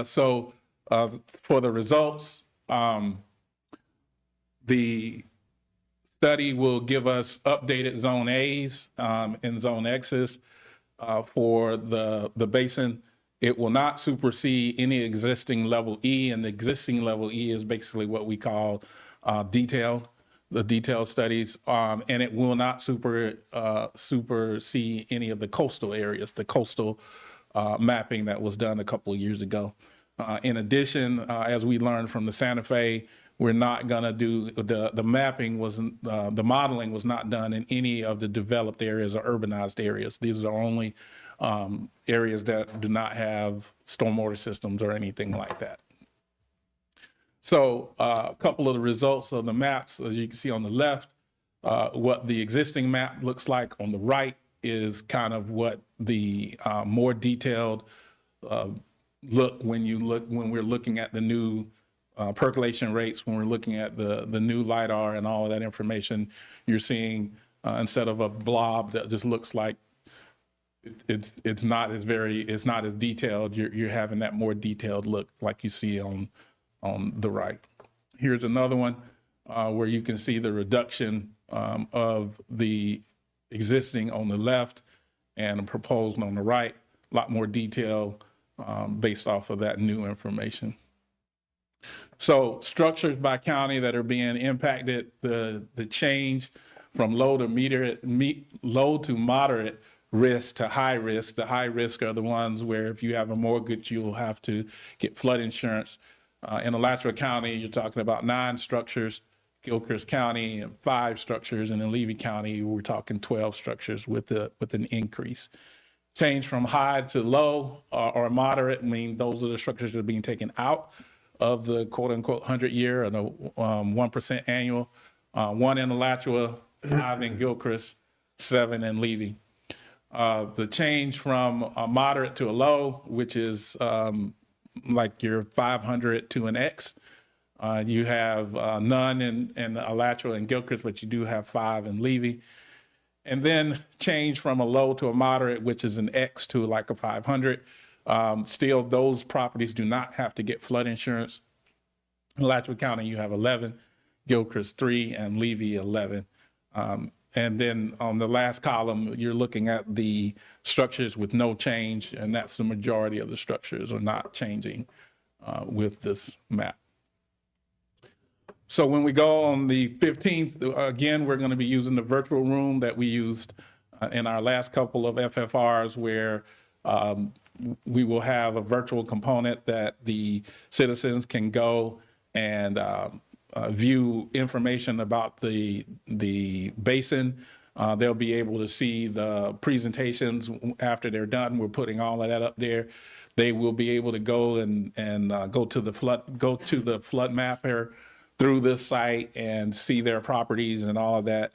So for the results, the study will give us updated zone A's and zone X's for the basin. It will not supersede any existing level E, and the existing level E is basically what we call the detailed studies, and it will not supersede any of the coastal areas, the coastal mapping that was done a couple of years ago. In addition, as we learned from the Santa Fe, we're not gonna do, the mapping wasn't, the modeling was not done in any of the developed areas or urbanized areas. These are only areas that do not have stormwater systems or anything like that. So a couple of the results of the maps, as you can see on the left, what the existing map looks like. On the right is kind of what the more detailed look when we're looking at the new percolation rates, when we're looking at the new LIDAR and all of that information. You're seeing instead of a blob that just looks like it's not as detailed. You're having that more detailed look like you see on the right. Here's another one where you can see the reduction of the existing on the left and proposed on the right. A lot more detail based off of that new information. So structures by county that are being impacted, the change from low to moderate risk to high risk. The high risk are the ones where if you have a mortgage, you'll have to get flood insurance. In Alachua County, you're talking about 9 structures, Gilchrist County, 5 structures, and in Levy County, we're talking 12 structures with an increase. Change from high to low or moderate, I mean, those are the structures that are being taken out of the quote unquote 100-year or the 1% annual. 1 in Alachua, 5 in Gilchrist, 7 in Levy. The change from a moderate to a low, which is like your 500 to an X, You have none in Alachua and Gilchrist, but you do have 5 in Levy. And then change from a low to a moderate, which is an X to like a 500. Still, those properties do not have to get flood insurance. In Alachua County, you have 11, Gilchrist 3, and Levy 11. And then on the last column, you're looking at the structures with no change, and that's the majority of the structures are not changing with this map. So when we go on the 15th, again, we're going to be using the virtual room that we used in our last couple of FFRs, where we will have a virtual component that the citizens can go and view information about the basin. They'll be able to see the presentations after they're done. We're putting all of that up there. They will be able to go and go to the flood mapper through this site and see their properties and all of that.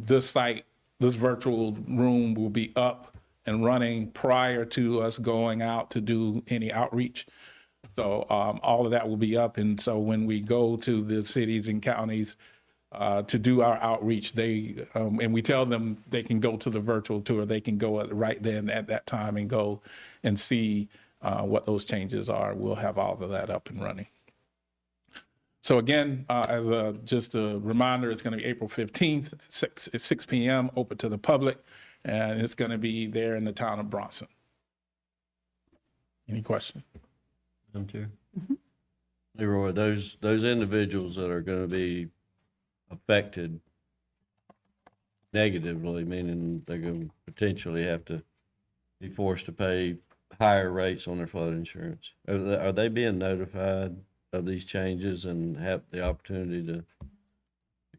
This virtual room will be up and running prior to us going out to do any outreach. So all of that will be up. And so when we go to the cities and counties to do our outreach, and we tell them they can go to the virtual tour, they can go right then at that time and go and see what those changes are. We'll have all of that up and running. So again, just a reminder, it's going to be April 15th at 6 p.m., open to the public, and it's going to be there in the town of Bronson. Any questions? Madam Chair? Leroy, those individuals that are going to be affected negatively, meaning they're going to potentially have to be forced to pay higher rates on their flood insurance, are they being notified of these changes and have the opportunity to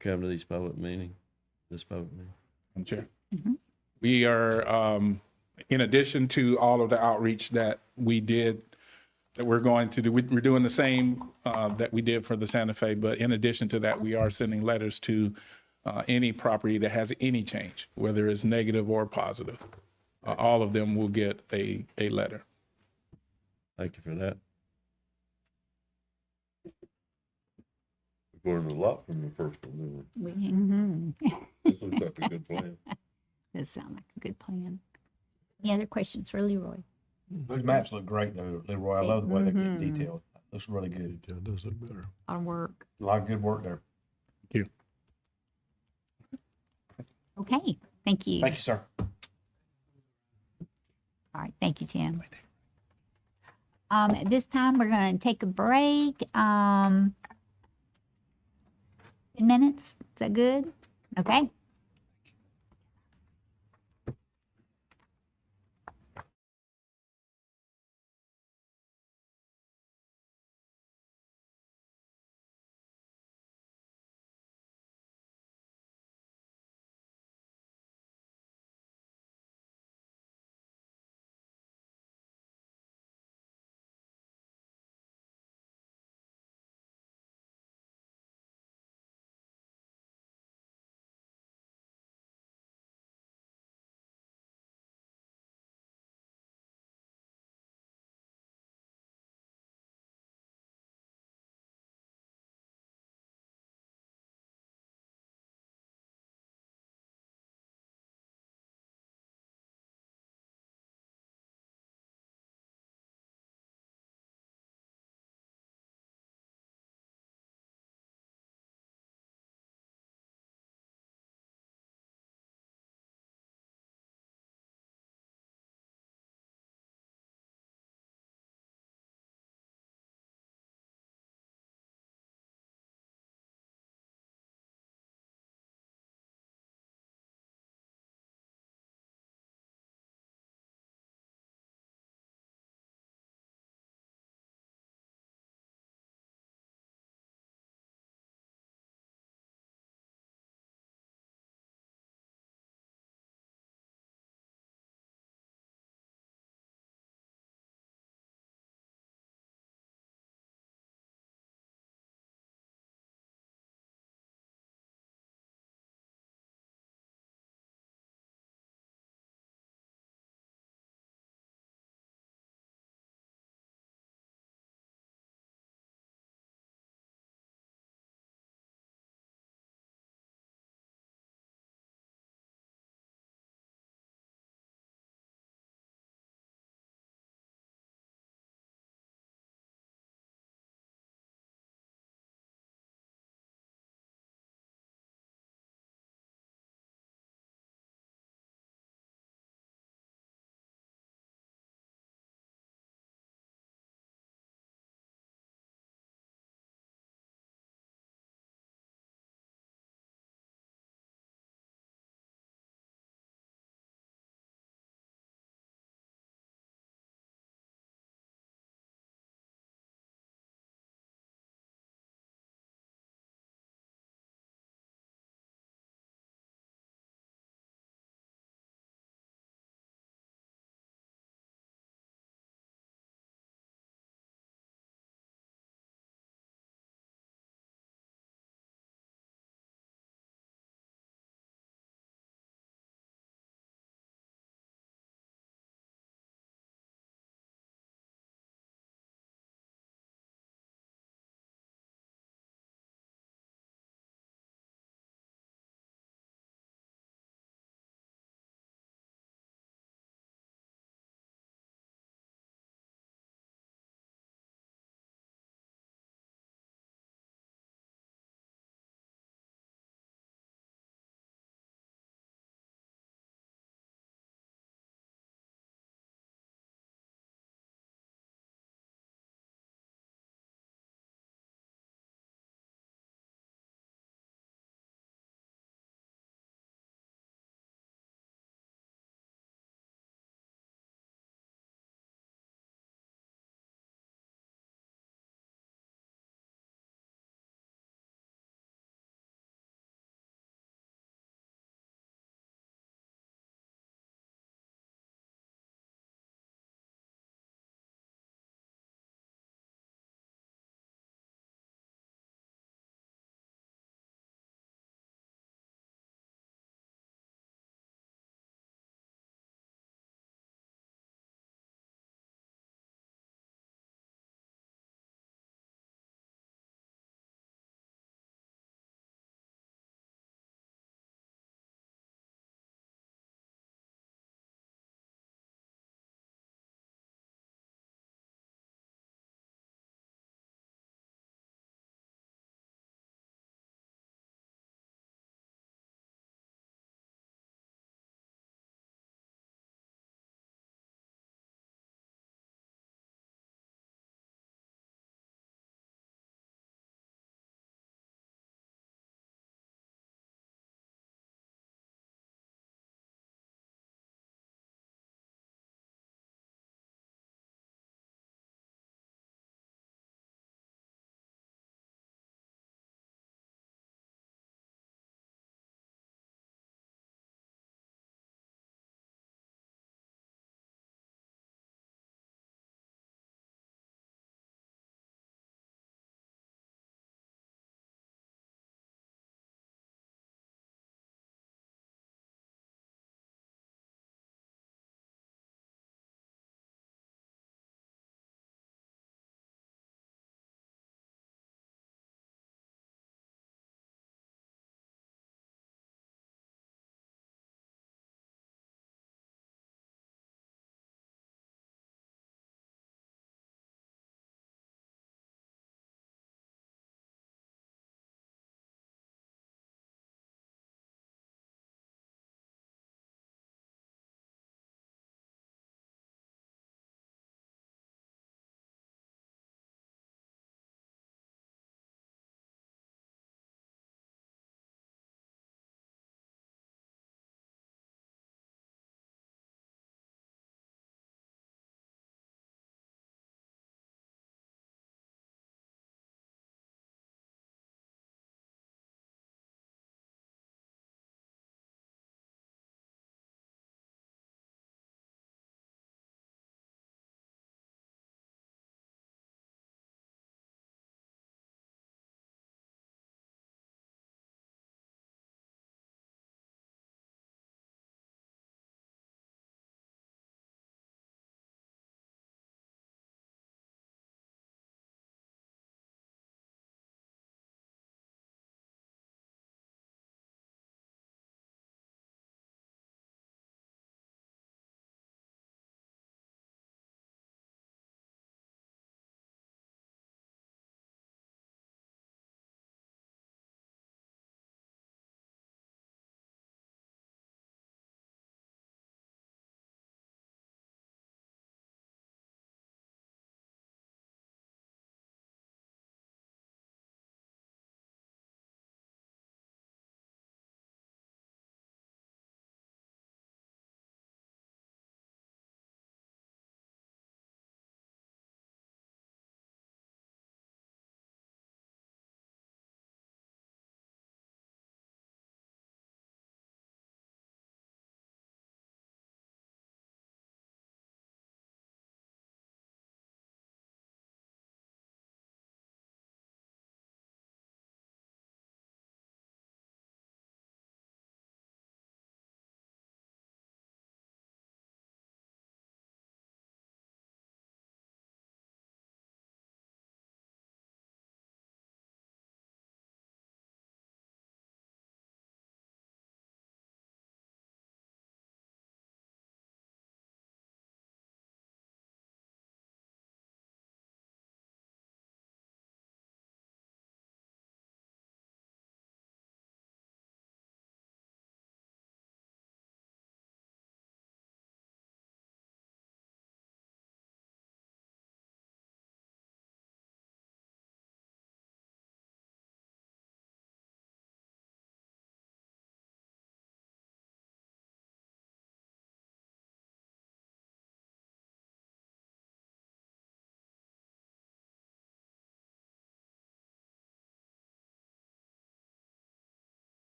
come to these public meetings, Madam Chair. We are, in addition to all of the outreach that we did, that we're going to do, we're doing the same that we did for the Santa Fe, but in addition to that, we are sending letters to any property that has any change, whether it's negative or positive. All of them will get a letter. Thank you for that. We learned a lot from the first one, didn't Mhm. we? This looks like a good plan. Does sound like a good plan. Any other questions for Leroy? Those maps look great though, Leroy. I love the way they're getting detailed. Looks really good. Yeah, it does look better. A lot of work. A lot of good work there. Thank you. Okay, thank you. Thank you, sir. All right, thank you, Tim. At this time, we're going to take a break. 10 minutes, is that good? Okay.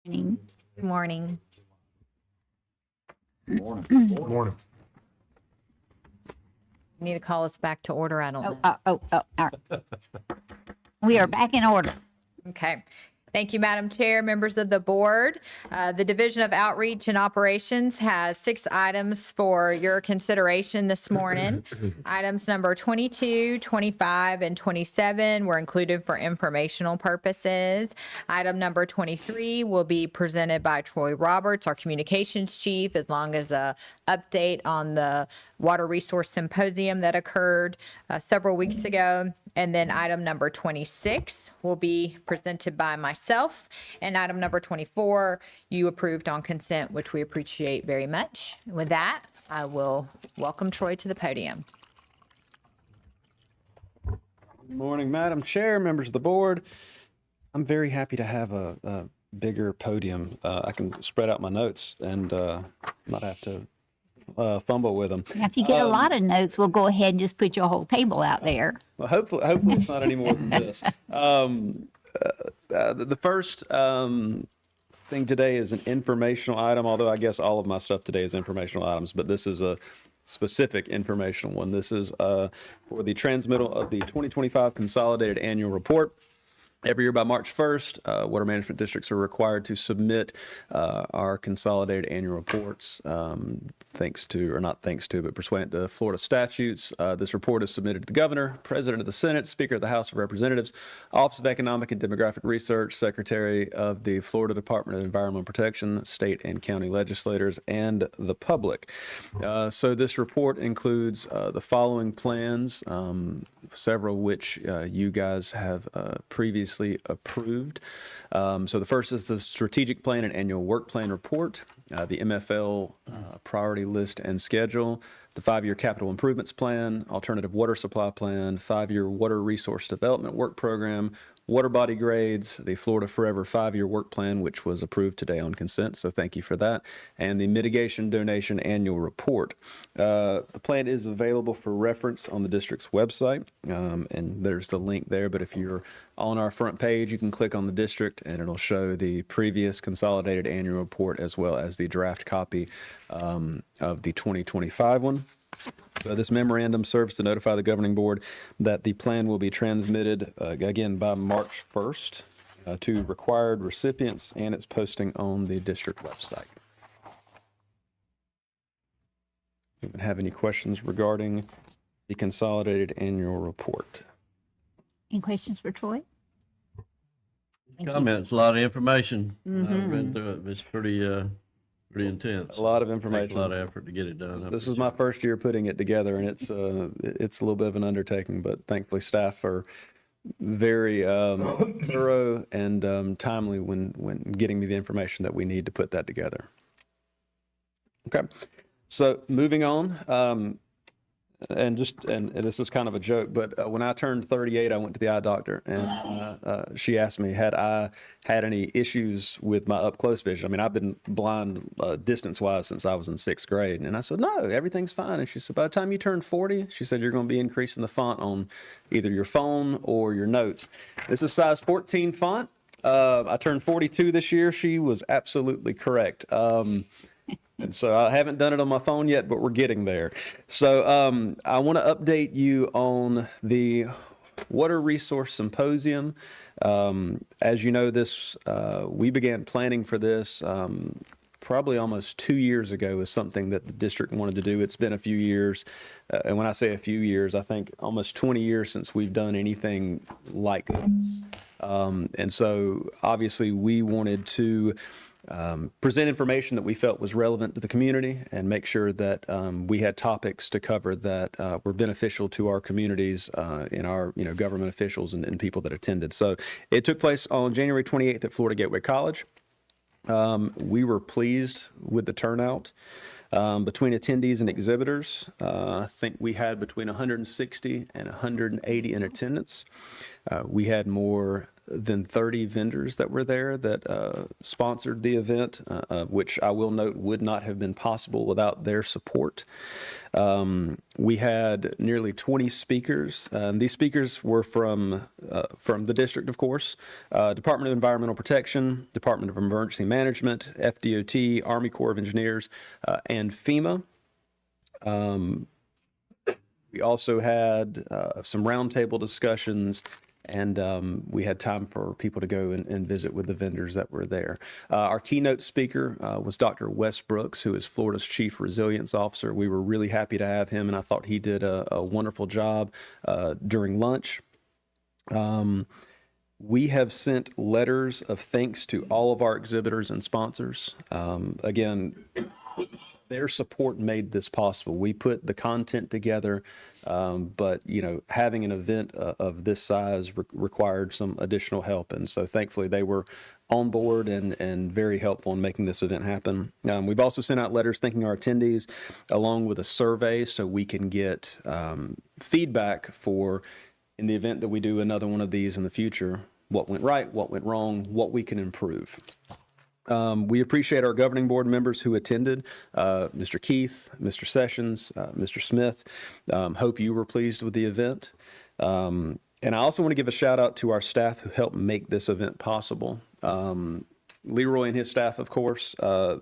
Morning. Good morning. Morning. You need to call us back to order. I don't know. All right. We are back in order. Okay. Thank you, Madam Chair, members of the board. The Division of Outreach and Operations has 6 items for your consideration this morning. Items number 22, 25, and 27 were included for informational purposes. Item number 23 will be presented by Troy Roberts, our communications chief, as long as a update on the Water Resource Symposium that occurred several weeks ago. And then item number 26 will be presented by myself. And item number 24, you approved on consent, which we appreciate very much. With that, I will welcome Troy to the podium. Good morning, Madam Chair, members of the board. I'm very happy to have a bigger podium. I can spread out my notes and not have to fumble with them. If you get a lot of notes, we'll go ahead and just put your whole table out there. Well, hopefully it's not any more than this. The first thing today is an informational item, although I guess all of my stuff today is informational items, but this is a specific informational one. This is for the transmittal of the 2025 Consolidated Annual Report. Every year by March 1st, water management districts are required to submit our consolidated annual reports, thanks to, or not thanks to, but pursuant to Florida statutes. This report is submitted to the governor, president of the Senate, speaker of the House of Representatives, Office of Economic and Demographic Research, secretary of the Florida Department of Environmental Protection, state and county legislators, and the public. So this report includes the following plans, several which you guys have previously approved. So the first is the strategic plan and annual work plan report, the MFL priority list and schedule, the 5-year capital improvements plan, alternative water supply plan, 5-year water resource development work program, water body grades, the Florida Forever 5-year work plan, which was approved today on consent, so thank you for that, and the mitigation donation annual report. The plan is available for reference on the district's website, and there's the link there, but if you're on our front page, you can click on the district and it'll show the previous consolidated annual report as well as the draft copy of the 2025 one. So this memorandum serves to notify the governing board that the plan will be transmitted again by March 1st to required recipients, and it's posting on the district website. Anyone have any questions regarding the consolidated annual report? Any questions for Troy? Comments, a lot of information. I've been through it. It's pretty intense. A lot of information. Takes a lot of effort to get it done. This is my first year putting it together, and it's a little bit of an undertaking, but thankfully staff are very thorough and timely when getting me the information that we need to put that together. Okay, so moving on, and this is kind of a joke, but when I turned 38, I went to the eye doctor, and she asked me, had I had any issues with my up close vision? I mean, I've been blind distance wise since I was in 6th grade, and I said, no, everything's fine. And she said, by the time you turn 40, she said, you're going to be increasing the font on either your phone or your notes. This is size 14 font. I turned 42 this year. She was absolutely correct. And so I haven't done it on my phone yet, but we're getting there. So I want to update you on the Water Resource Symposium. As you know, we began planning for this probably almost 2 years ago is something that the district wanted to do. It's been a few years. And when I say a few years, I think almost 20 years since we've done anything like this. And so obviously we wanted to present information that we felt was relevant to the community and make sure that we had topics to cover that were beneficial to our communities and our government officials and people that attended. So it took place on January 28th at Florida Gateway College. We were pleased with the turnout. Between attendees and exhibitors, I think we had between 160 and 180 in attendance. We had more than 30 vendors that were there that sponsored the event, which I will note would not have been possible without their support. We had nearly 20 speakers. These speakers were from the district, of course, Department of Environmental Protection, Department of Emergency Management, FDOT, Army Corps of Engineers, and FEMA. We also had some roundtable discussions, and we had time for people to go and visit with the vendors that were there. Our keynote speaker was Dr. Wes Brooks, who is Florida's Chief Resilience Officer. We were really happy to have him, and I thought he did a wonderful job during lunch. We have sent letters of thanks to all of our exhibitors and sponsors. Again, their support made this possible. We put the content together, but having an event of this size required some additional help, and so thankfully they were on board and very helpful in making this event happen. We've also sent out letters thanking our attendees, along with a survey, so we can get feedback for, in the event that we do another one of these in the future, what went right, what went wrong, what we can improve. We appreciate our governing board members who attended, Mr. Keith, Mr. Sessions, Mr. Smith. Hope you were pleased with the event. And I also want to give a shout out to our staff who helped make this event possible. Leroy and his staff, of course,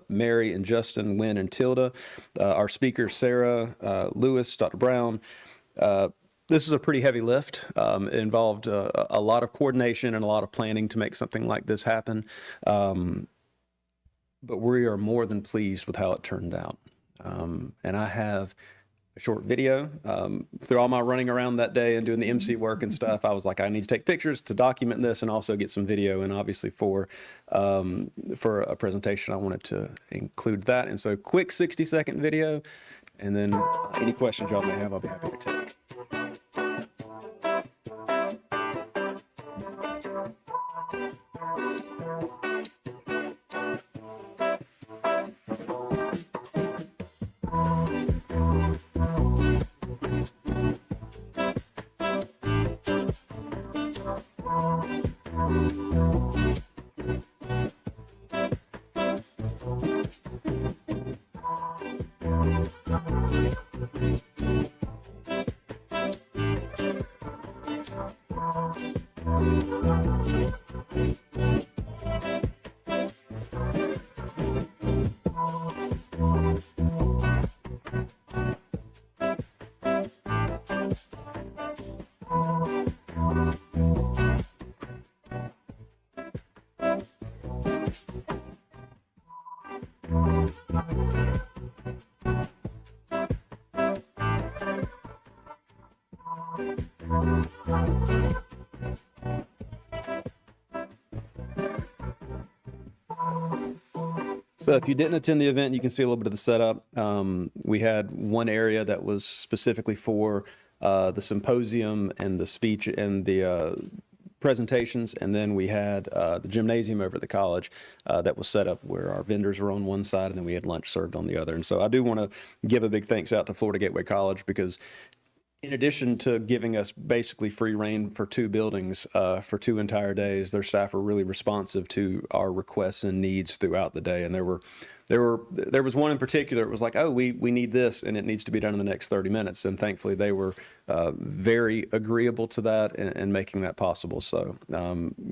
Mary and Justin, Wynn and Tilda, our speakers, Sarah, Lewis, Dr. Brown. This is a pretty heavy lift. It involved a lot of coordination and a lot of planning to make something like this happen. But we are more than pleased with how it turned out. And I have a short video. Through all my running around that day and doing the MC work and stuff, I was like, I need to take pictures to document this and also get some video. And obviously for a presentation, I wanted to include that. And so quick 60-second video, and then any questions y'all may have, I'll be happy to take. So if you didn't attend the event, you can see a little bit of the setup. We had one area that was specifically for the symposium and the speech and the presentations, and then we had the gymnasium over at the college that was set up where our vendors were on one side and then we had lunch served on the other. And so I do want to give a big thanks out to Florida Gateway College, because in addition to giving us basically free reign for 2 buildings for 2 entire days, their staff were really responsive to our requests and needs throughout the day. And there was one in particular. It was like, oh, we need this, and it needs to be done in the next 30 minutes. And thankfully, they were very agreeable to that and making that possible. So,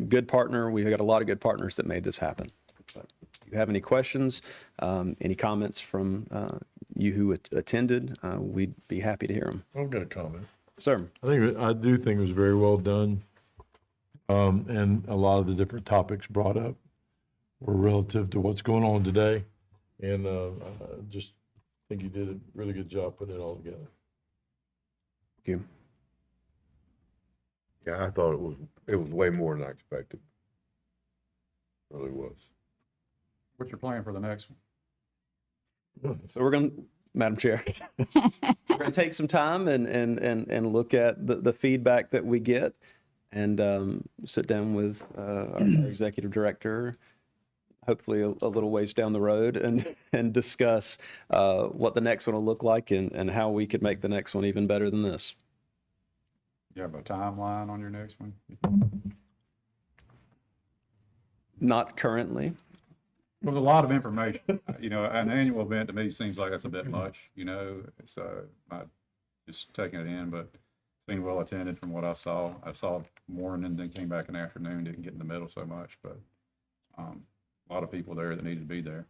good partner. We got a lot of good partners that made this happen. But if you have any questions, any comments from you who attended, we'd be happy to hear them. I've got a comment. Sir. I do think it was very well done. And a lot of the different topics brought up were relative to what's going on today. And I just think you did a really good job putting it all together. Thank you. Yeah, I thought it was way more than I expected. It really was. What's your plan for the next one? So we're going to, Madam Chair, we're going to take some time and look at the feedback that we get, and sit down with our executive director, hopefully a little ways down the road, and discuss what the next one will look like and how we could make the next one even better than this. You have a timeline on your next one? Not currently. Well, a lot of information, an annual event to me seems like that's a bit much, so not just taking it in, but seemed well attended from what I saw. I saw morning and then came back in the afternoon, didn't get in the middle so much, but a lot of people there that needed to be there.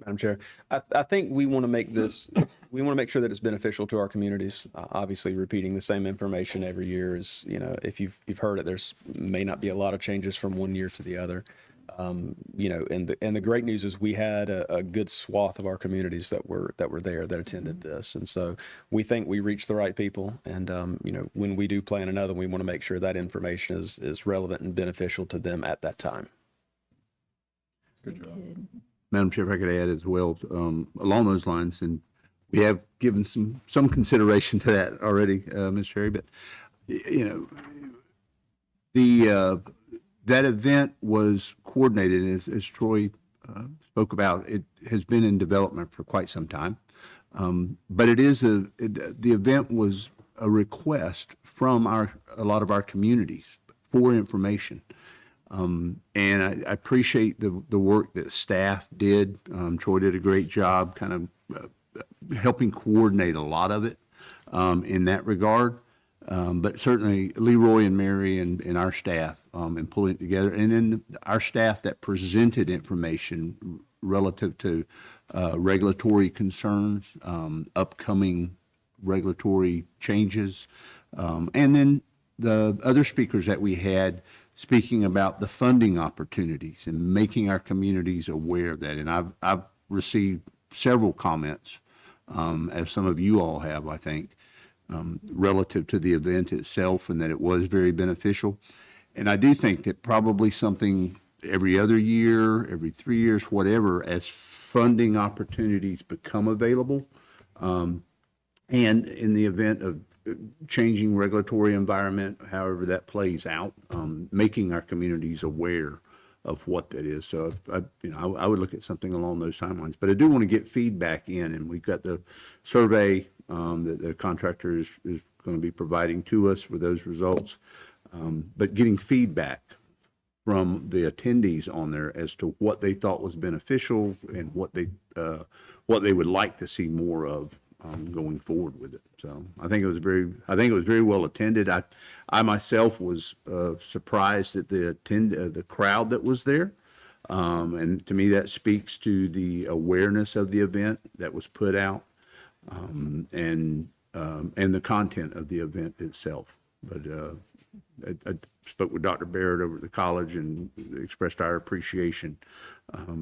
Madam Chair, I think we want to make this, we want to make sure that it's beneficial to our communities. Obviously, repeating the same information every year is, if you've heard it, there's may not be a lot of changes from one year to the other. And the great news is we had a good swath of our communities that were there that attended this, and so we think we reached the right people. And when we do plan another, we want to make sure that information is relevant and beneficial to them at that time. Good job. Madam Chair, if I could add as well, along those lines, and we have given some consideration to that already, Ms. Ferry, but, that event was coordinated, as Troy spoke about. It has been in development for quite some time. But the event was a request from a lot of our communities for information. And I appreciate the work that staff did. Troy did a great job kind of helping coordinate a lot of it in that regard. But certainly Leroy and Mary and our staff in pulling it together. And then our staff that presented information relative to regulatory concerns, upcoming regulatory changes. And then the other speakers that we had speaking about the funding opportunities and making our communities aware of that. And I've received several comments, as some of you all have, I think, relative to the event itself and that it was very beneficial. And I do think that probably something every other year, every 3 years, whatever, as funding opportunities become available, and in the event of changing regulatory environment, however that plays out, making our communities aware of what that is. So, I would look at something along those timelines. But I do want to get feedback in, and we've got the survey that the contractor is going to be providing to us with those results. But getting feedback from the attendees on there as to what they thought was beneficial and what they would like to see more of going forward with it. So I think it was very well attended. I myself was surprised at the crowd that was there. And to me, that speaks to the awareness of the event that was put out, and the content of the event itself. But I spoke with Dr. Barrett over at the college and expressed our appreciation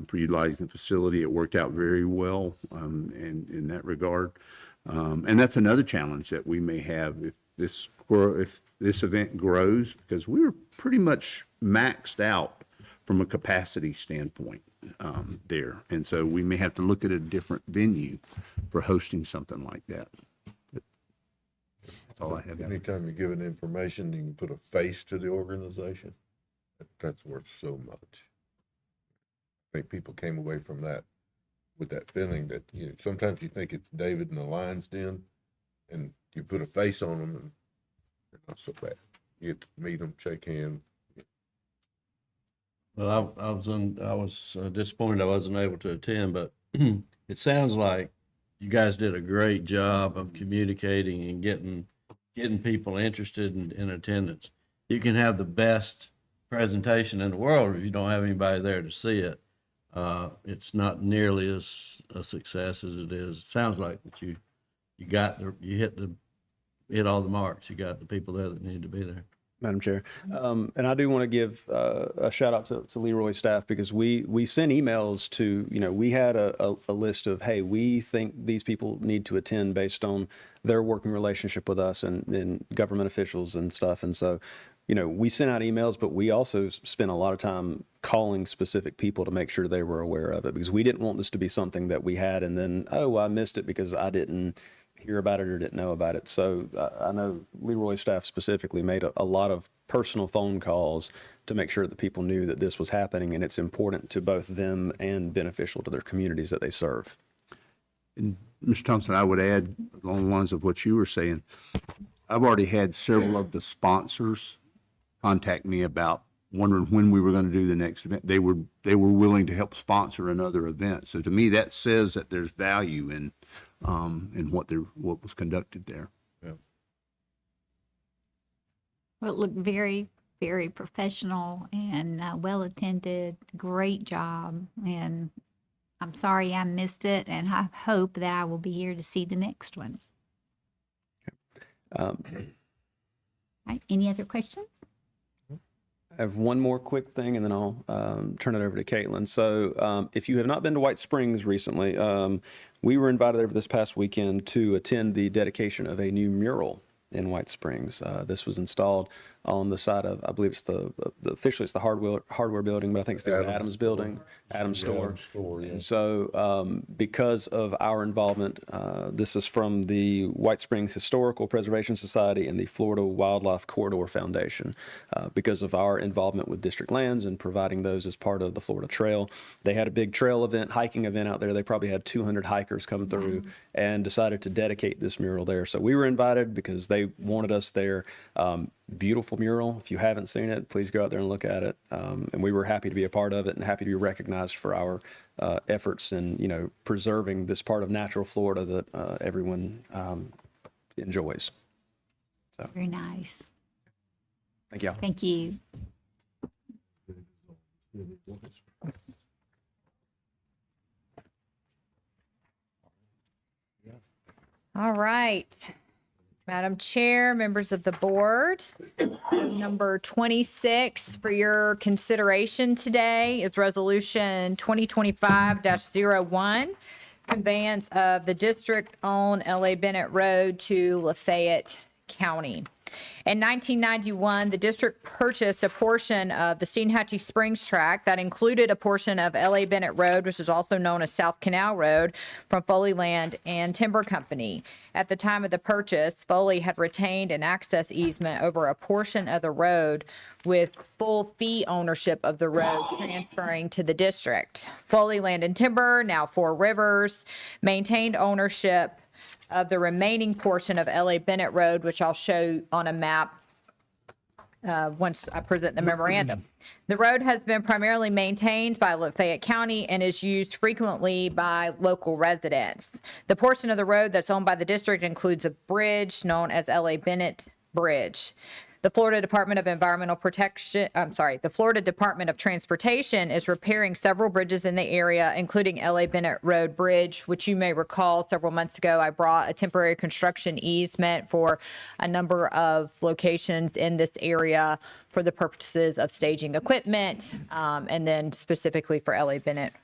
for utilizing the facility. It worked out very well in that regard. And that's another challenge that we may have if this event grows, because we were pretty much maxed out from a capacity standpoint there. And so we may have to look at a different venue for hosting something like that. But that's all I have. Anytime you're given information, you can put a face to the organization. That's worth so much. I think people came away from that with that feeling that, sometimes you think it's David and the Lion's Den, and you put a face on them, and they're not so bad. You get to meet them, shake hands. Well, I was disappointed I wasn't able to attend, but it sounds like you guys did a great job of communicating and getting people interested in attendance. You can have the best presentation in the world if you don't have anybody there to see it. It's not nearly as a success as it is. It sounds like that you hit all the marks. You got the people there that need to be there. Madam Chair. And I do want to give a shout out to Leroy's staff, because we sent emails to, we had a list of, hey, we think these people need to attend based on their working relationship with us and government officials and stuff. And so, we sent out emails, but we also spent a lot of time calling specific people to make sure they were aware of it, because we didn't want this to be something that we had and then, oh, I missed it because I didn't hear about it or didn't know about it. So I know Leroy's staff specifically made a lot of personal phone calls to make sure that people knew that this was happening, and it's important to both them and beneficial to their communities that they serve. And Mr. Thompson, I would add along the lines of what you were saying, I've already had several of the sponsors contact me about wondering when we were going to do the next event. They were willing to help sponsor another event. So to me, that says that there's value in what was conducted there. Well, it looked very, very professional and well-attended. Great job. And I'm sorry I missed it, and I hope that I will be here to see the next one. All right, any other questions? I have one more quick thing, and then I'll turn it over to Caitlin. So if you have not been to White Springs recently, we were invited over this past weekend to attend the dedication of a new mural in White Springs. This was installed on the side of, I believe it's officially it's the hardware building, but I think it's the Adams building, Adams store. Yeah. And so because of our involvement, this is from the White Springs Historical Preservation Society and the Florida Wildlife Corridor Foundation. Because of our involvement with district lands and providing those as part of the Florida Trail, they had a big trail event, hiking event out there. They probably had 200 hikers come through and decided to dedicate this mural there. So we were invited because they wanted us there. Beautiful mural. If you haven't seen it, please go out there and look at it. And we were happy to be a part of it and happy to be recognized for our efforts in, preserving this part of natural Florida that everyone enjoys. So Very nice. thank you. Thank you. All right. Madam Chair, members of the board, number 26 for your consideration today is Resolution 2025-01, conveyance of the district-owned L.A. Bennett Road to Lafayette County. In 1991, the district purchased a portion of the Steinhatchee Springs tract that included a portion of L.A. Bennett Road, which is also known as South Canal Road, from Foley Land and Timber Company. At the time of the purchase, Foley had retained an access easement over a portion of the road with full fee ownership of the road transferring to the district. Foley Land and Timber, now Four Rivers, maintained ownership of the remaining portion of L.A. Bennett Road, which I'll show on a map once I present the memorandum. The road has been primarily maintained by Lafayette County and is used frequently by local residents. The portion of the road that's owned by the district includes a bridge known as L.A. Bennett Bridge. The Florida Department of the Florida Department of Transportation is repairing several bridges in the area, including L.A. Bennett Road Bridge, which you may recall several months ago, I brought a temporary construction easement for a number of locations in this area for the purposes of staging equipment, and then specifically for L.A. Bennett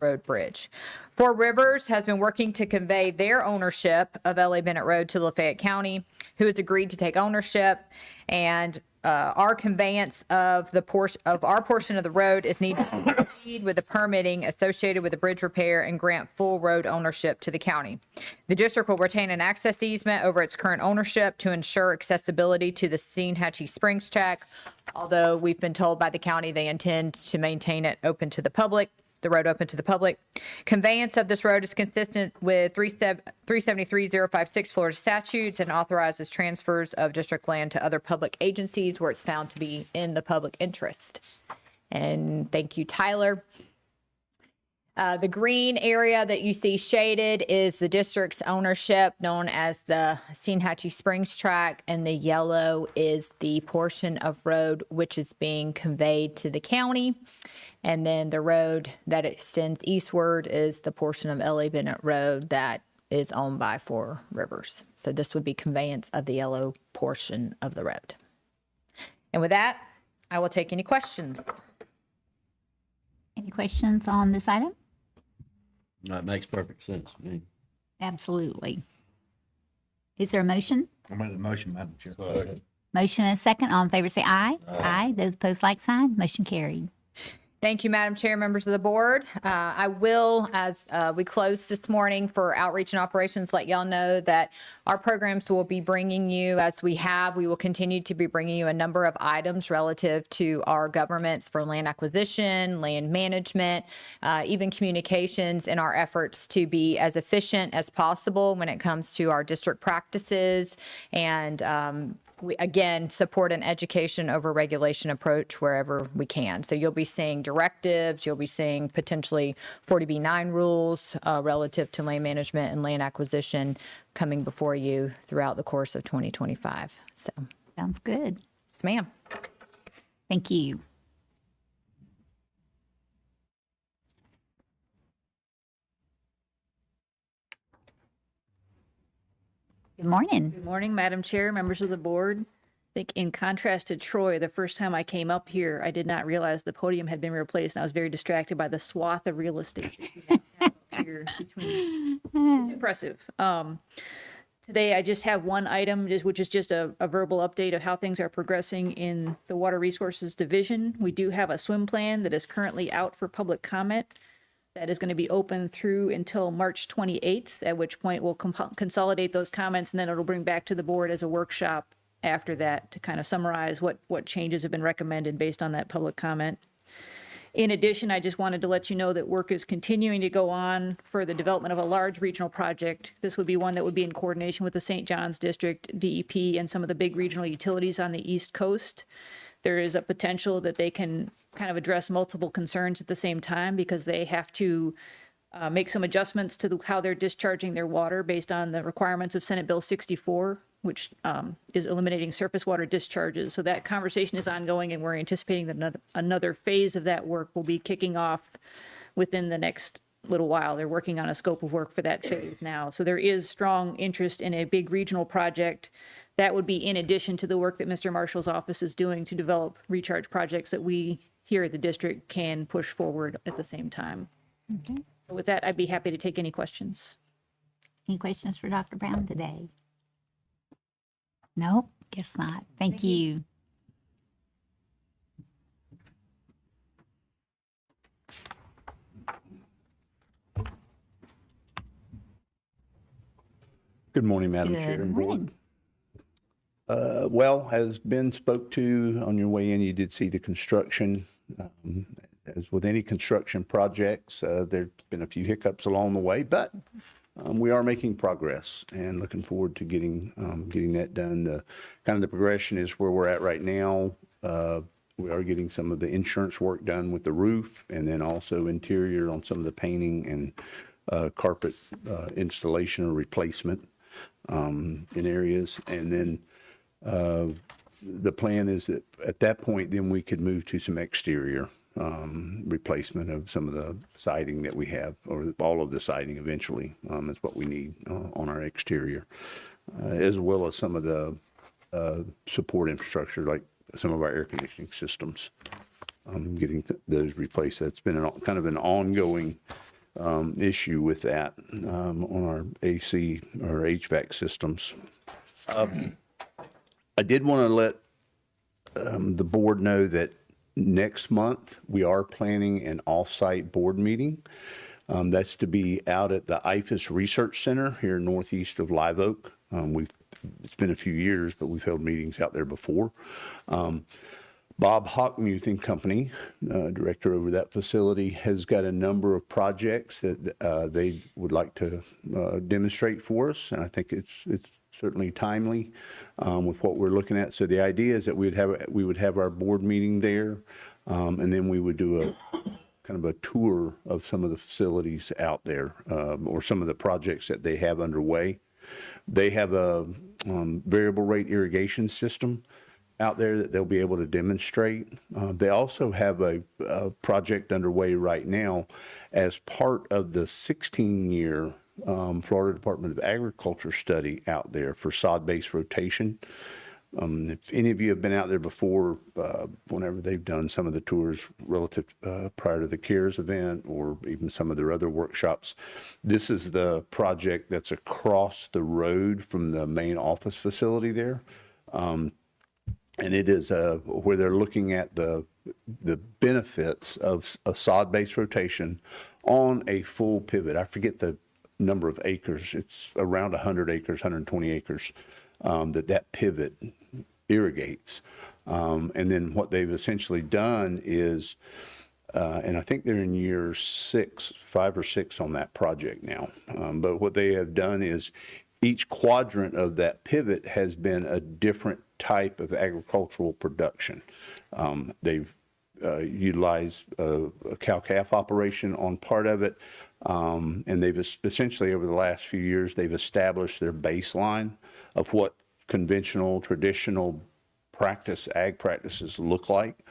Road Bridge. Four Rivers has been working to convey their ownership of L.A. Bennett Road to Lafayette County, who has agreed to take ownership, and our conveyance of our portion of the road is needed to proceed with the permitting associated with the bridge repair and grant full road ownership to the county. The district will retain an access easement over its current ownership to ensure accessibility to the Steinhatchee Springs tract, although we've been told by the county they intend to maintain it open to the public. The road open to the public. Conveyance of this road is consistent with 373056 Florida statutes and authorizes transfers of district land to other public agencies where it's found to be in the public interest. And thank you, Tyler. The green area that you see shaded is the district's ownership, known as the Steinhatchee Springs tract, and the yellow is the portion of road which is being conveyed to the county. And then the road that extends eastward is the portion of L.A. Bennett Road that is owned by Four Rivers. So this would be conveyance of the yellow portion of the road. And with that, I will take any questions. Any questions on this item? That makes perfect sense to me. Absolutely. Is there a motion? I made the motion, Madam Chair. Motion and a second. All in favor say aye. Aye. Those opposed, like sign. Motion carried. Thank you, Madam Chair, members of the board. I will, as we close this morning for outreach and operations, let y'all know that our programs will be bringing you, as we will continue to be bringing you a number of items relative to our governments for land acquisition, land management, even communications in our efforts to be as efficient as possible when it comes to our district practices and we, again, support an education over regulation approach wherever we can. So you'll be seeing directives, you'll be seeing potentially 40B9 rules relative to land management and land acquisition coming before you throughout the course of 2025. So, Sounds good. yes, ma'am. Thank you. Good morning. Good morning, Madam Chair, members of the board. I think in contrast to Troy, the first time I came up here, I did not realize the podium had been replaced, and I was very distracted by the swath of real estate that you have up here between. It's impressive. Today, I just have one item, which is just a verbal update of how things are progressing in the Water Resources Division. We do have a swim plan that is currently out for public comment. That is going to be open through until March 28th, at which point we'll consolidate those comments, and then it'll bring back to the board as a workshop after that to kind of summarize what changes have been recommended based on that public comment. In addition, I just wanted to let you know that work is continuing to go on for the development of a large regional project. This would be one that would be in coordination with the St. John's District, DEP, and some of the big regional utilities on the East Coast. There is a potential that they can kind of address multiple concerns at the same time because they have to make some adjustments to how they're discharging their water based on the requirements of Senate Bill 64, which is eliminating surface water discharges. So that conversation is ongoing, and we're anticipating that another phase of that work will be kicking off within the next little while. They're working on a scope of work for that phase now. So there is strong interest in a big regional project. That would be in addition to the work that Mr. Marshall's office is doing to develop recharge projects that we here at the district can push forward at the same time. Okay. So with that, I'd be happy to take any questions. Any questions for Dr. Brown today? Nope, guess not. Thank you. Good morning, Madam Chair Good and Board. morning. Well, as Ben spoke to on your way in, you did see the construction. As with any construction projects, there's been a few hiccups along the way, but we are making progress and looking forward to getting that done. The progression is where we're at right now. We are getting some of the insurance work done with the roof, and then also interior on some of the painting and carpet installation or replacement in areas. And then the plan is that at that point, then we could move to some exterior replacement of some of the siding that we have, or all of the siding eventually is what we need on our exterior, as well as some of the support infrastructure, like some of our air conditioning systems, getting those replaced. That's been kind of an ongoing issue with that on our AC or HVAC systems. I did want to let the board know that next month we are planning an off-site board meeting. That's to be out at the IFAS Research Center here northeast of Live Oak. It's been a few years, but we've held meetings out there before. Bob Hockmuth and Company, director over that facility, has got a number of projects that they would like to demonstrate for us, and I think it's certainly timely with what we're looking at. So the idea is that we would have our board meeting there, and then we would do a kind of a tour of some of the facilities out there, or some of the projects that they have underway. They have a variable rate irrigation system out there that they'll be able to demonstrate. They also have a project underway right now as part of the 16-year Florida Department of Agriculture study out there for sod-based rotation. If any of you have been out there before, whenever they've done some of the tours relative prior to the CARES event, or even some of their other workshops, this is the project that's across the road from the main office facility there. And it is where they're looking at the benefits of a sod-based rotation on a full pivot. I forget the number of acres. It's around 100 acres, 120 acres that pivot irrigates. And then what they've essentially done is, and I think they're in year 5 or 6 on that project now. But what they have done is each quadrant of that pivot has been a different type of agricultural production. They've utilized a cow-calf operation on part of it. And they've essentially, over the last few years, they've established their baseline of what conventional, traditional ag practices look like.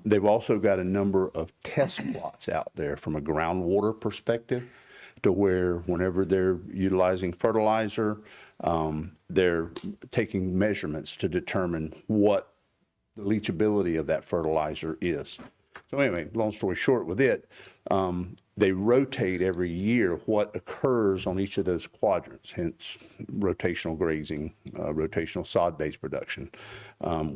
They've also got a number of test plots out there from a groundwater perspective, to where whenever they're utilizing fertilizer, they're taking measurements to determine what the leachability of that fertilizer is. So anyway, long story short with it, they rotate every year what occurs on each of those quadrants, hence rotational grazing, rotational sod-based production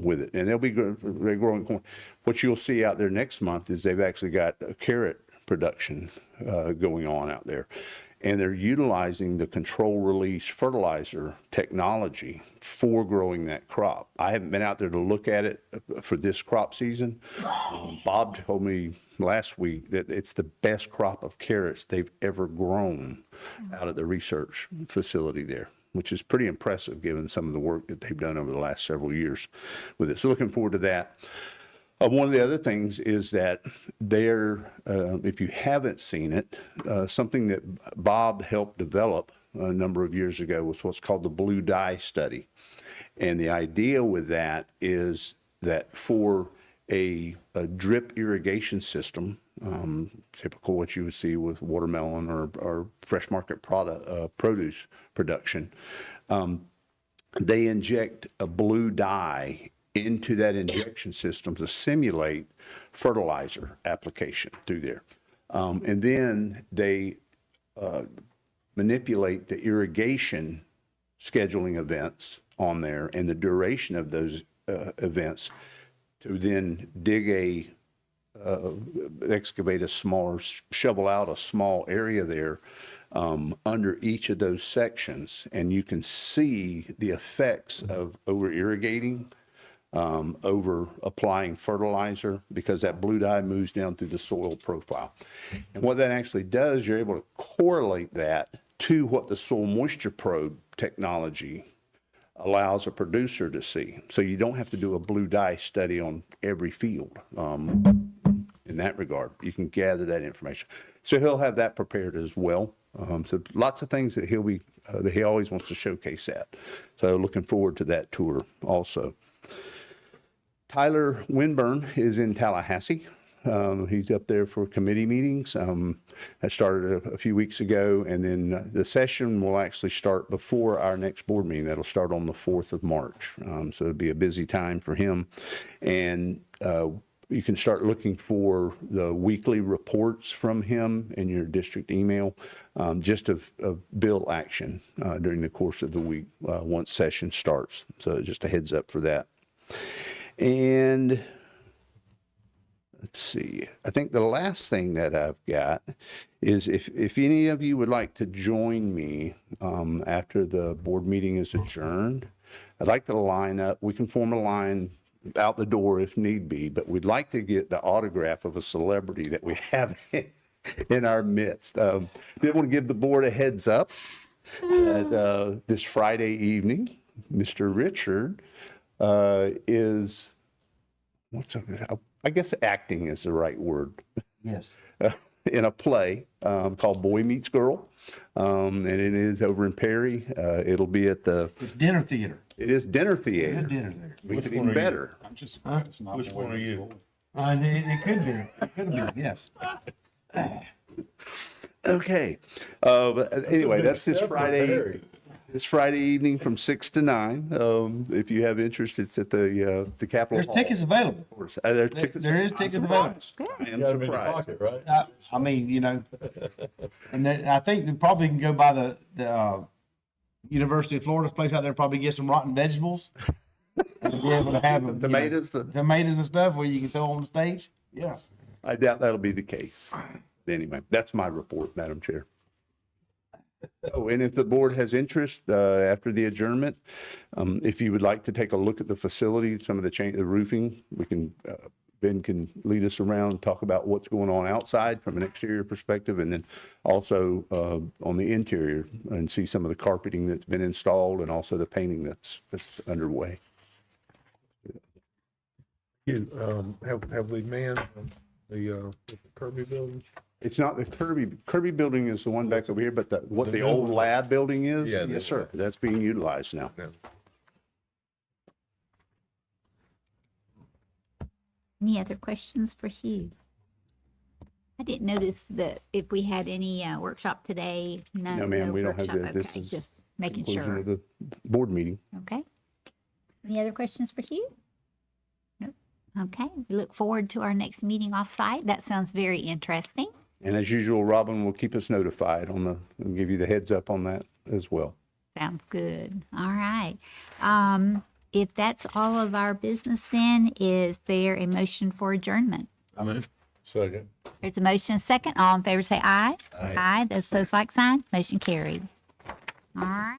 with it. And they're growing corn. What you'll see out there next month is they've actually got a carrot production going on out there. And they're utilizing the control release fertilizer technology for growing that crop. I haven't been out there to look at it for this crop season. Bob told me last week that it's the best crop of carrots they've ever grown out of the research facility there, which is pretty impressive given some of the work that they've done over the last several years with it. So looking forward to that. One of the other things is that if you haven't seen it, something that Bob helped develop a number of years ago was what's called the blue dye study. And the idea with that is that for a drip irrigation system, typical what you would see with watermelon or fresh market produce production, they inject a blue dye into that injection system to simulate fertilizer application through there. And then they manipulate the irrigation scheduling events on there and the duration of those events to then excavate a smaller, shovel out a small area there under each of those sections. And you can see the effects of over irrigating, over applying fertilizer, because that blue dye moves down through the soil profile. And what that actually does, you're able to correlate that to what the soil moisture probe technology allows a producer to see. So you don't have to do a blue dye study on every field in that regard. You can gather that information. So he'll have that prepared as well. So lots of things that that he always wants to showcase at. So looking forward to that tour also. Tyler Winburn is in Tallahassee. He's up there for committee meetings. That started a few weeks ago, and then the session will actually start before our next board meeting. That'll start on the 4th of March. So it'll be a busy time for him. And you can start looking for the weekly reports from him in your district email, just of bill action during the course of the week once session starts. So just a heads up for that. And let's see, I think the last thing that I've got is if any of you would like to join me after the board meeting is adjourned, I'd like to line up. We can form a line out the door if need be, but we'd like to get the autograph of a celebrity that we have in our midst. Did want to give the board a heads up that this Friday evening, Mr. Richard is, I guess acting is the right word. Yes. In a play called Boy Meets Girl. And it is over in Perry. It'll be at It's dinner theater. It is dinner theater. It is dinner theater. Makes it even better. I'm just glad it's not. Which one are you? It could be. It could be, yes. Okay. But anyway, that's this Friday. This Friday evening from 6 to 9. If you have interest, it's at the Capitol There's Hall. tickets available. There's tickets. There is tickets available. I am You got them in your surprised. pocket, right? I mean, and I think they probably can go by the University of Florida's place out there, probably get some rotten vegetables. And be able to have them, Tomatoes. tomatoes and stuff where you can throw on the stage. Yeah. I doubt that'll be the case. But anyway, that's my report, Madam Chair. Oh, and if the board has interest after the adjournment, if you would like to take a look at the facility, some of the roofing, we can, Ben can lead us around and talk about what's going on outside from an exterior perspective, and then also on the interior and see some of the carpeting that's been installed and also the painting that's underway. Have we manned the Kirby building? It's not the Kirby building is the one back over here, but what the old lab building is? Yeah, Yes, sir. That's being utilized now. Any other questions for Hugh? I didn't notice that if we had any workshop today. No, ma'am, we don't have workshop. that. This Okay, is just making conclusion sure. of the board meeting. Okay. Any other questions for Hugh? Nope. Okay, we look forward to our next meeting offsite. That sounds very interesting. And as usual, Robin will keep us notified we'll give you the heads up on that as well. Sounds good. All right. If that's all of our business, then is there a motion for adjournment? I move. Second. There's a motion second. All in favor say aye. Aye. Those opposed like sign. Motion carried. All right.